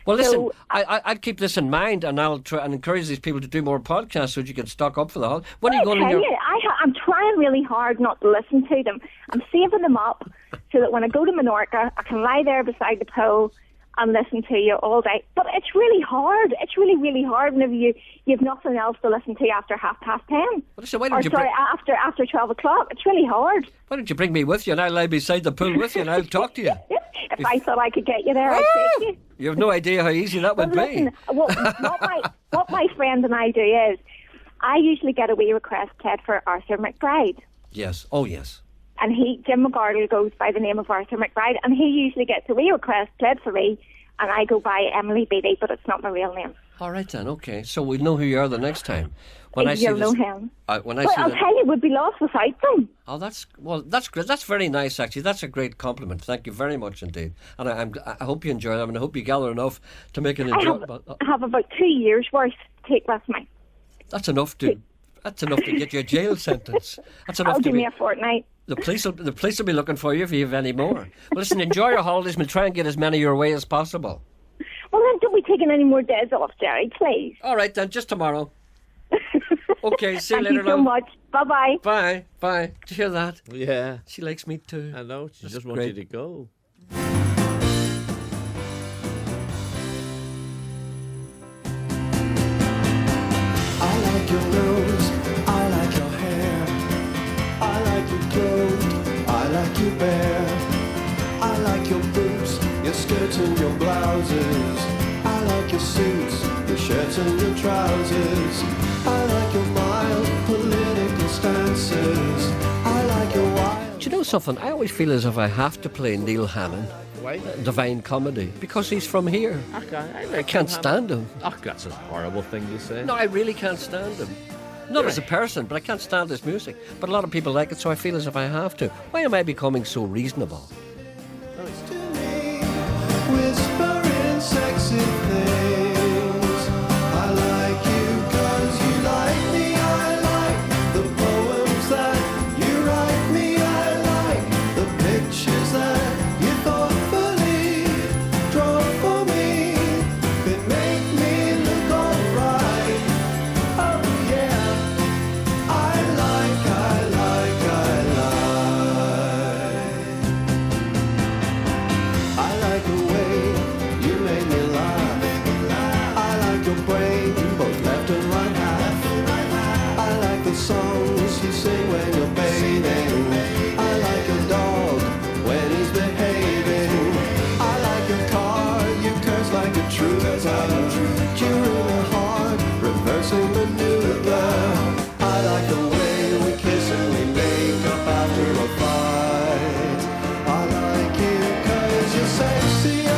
Well, listen, So, I'd keep this in mind, and I'll try and encourage these people to do more podcasts so that you can stock up for the holiday. When are you going to I tell you, I'm trying really hard not to listen to them. I'm saving them up so that when I go to Menorca, I can lie there beside the pool and listen to you all day. But it's really hard. It's really, really hard whenever you've nothing else to listen to after 10:30. Well, listen, why don't you after 12 o'clock. It's really hard. Why don't you bring me with you and I'll lie beside the pool with you and I'll talk to you? If I thought I could get you there, I'd take you. You have no idea how easy that would Listen, what my friend and I do is, I usually get a wee request played for Arthur McBride. Yes. Oh, yes. And Jim McGardle goes by the name of Arthur McBride, and he usually gets a wee request played for me and I go by Emily Beattie, but it's not my real name. All right then, okay. So we'll know who you are the next time. When I see You'll know this, him. when I Well, see I'll the- tell you, we'd be lost without them. Oh, that's great. That's very nice, actually. That's a great compliment. Thank you very much indeed. And I hope you enjoy them, and I hope you gather enough to make an enjoyable. I have about 2 years' worth to take with me. That's enough to get you a jail sentence. That's enough I'll to give me a fortnight. The police will be looking for you if you have any more. Well, listen, enjoy your holidays. We'll try and get as many your way as possible. Well, then don't be taking any more days off, Gerry, please. All right then, just tomorrow. Okay, see you Thank later. you so now. much. Bye-bye. Bye. Bye. Did you hear that? Yeah. She likes me too. I know. She That's just wants great. you to go. I like your nose, I like your hair, I like you clothed, I like you bare, I like your boots, your skirts and your blouses, I like your suits, your shirts and your trousers, I like your mild political stances, I like your wild... Do you know something? I always feel as if I have to play Neil Hannon. Why? Divine Comedy, because he's from here. I can't stand him. Oh, that's a horrible thing to say. No, I really can't stand him. Not as a person, but I can't stand his music. But a lot of people like it, so I feel as if I have to. Why am I becoming so reasonable? Whispering sexy things. I like you 'cause you like me. I like the poems that you write me. I like the pictures that you thoughtfully draw for me. They make me look alright. Oh yeah. I like. I like the way you make me laugh. I like your brain, both left and right half. I like the songs you sing when you're bathing. I like your dog when he's behaving. I like your car, you curse like a trooper. During a hard, reversing maneuver. I like the way we kiss and we make up after a fight. I like you 'cause you're sexy. I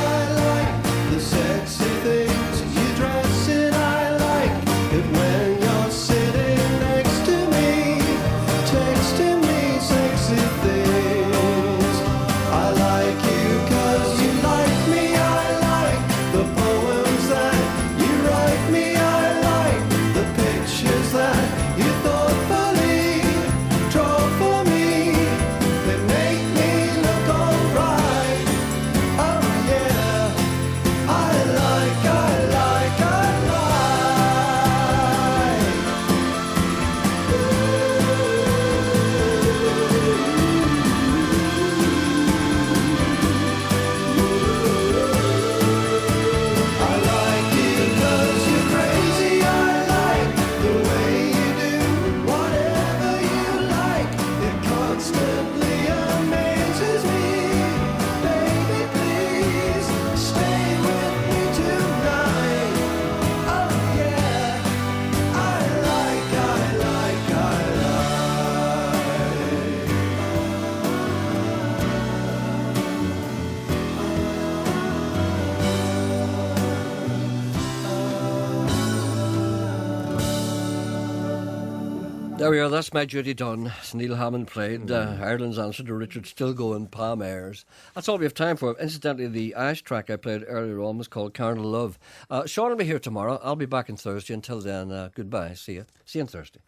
like the sexy things you dress in. I like it when you're sitting next to me, texting me sexy things. I like you 'cause you like me. I like the poems that you write me. I like the pictures that you thoughtfully draw for me. They make me look alright. Oh yeah, I like. I like you 'cause you're crazy. I like the way you do whatever you like. It constantly amazes me. Baby, please stay with me tonight. Oh yeah, I like. There we are, that's My Duty Done. As Neil Hammond played Ireland's answer to Richard Still Going, Palm Airs. That's all we have time for. Incidentally, the Ash track I played earlier on was called Carnal Love. Sean will be here tomorrow. I'll be back on Thursday. Until then, goodbye. See you on Thursday.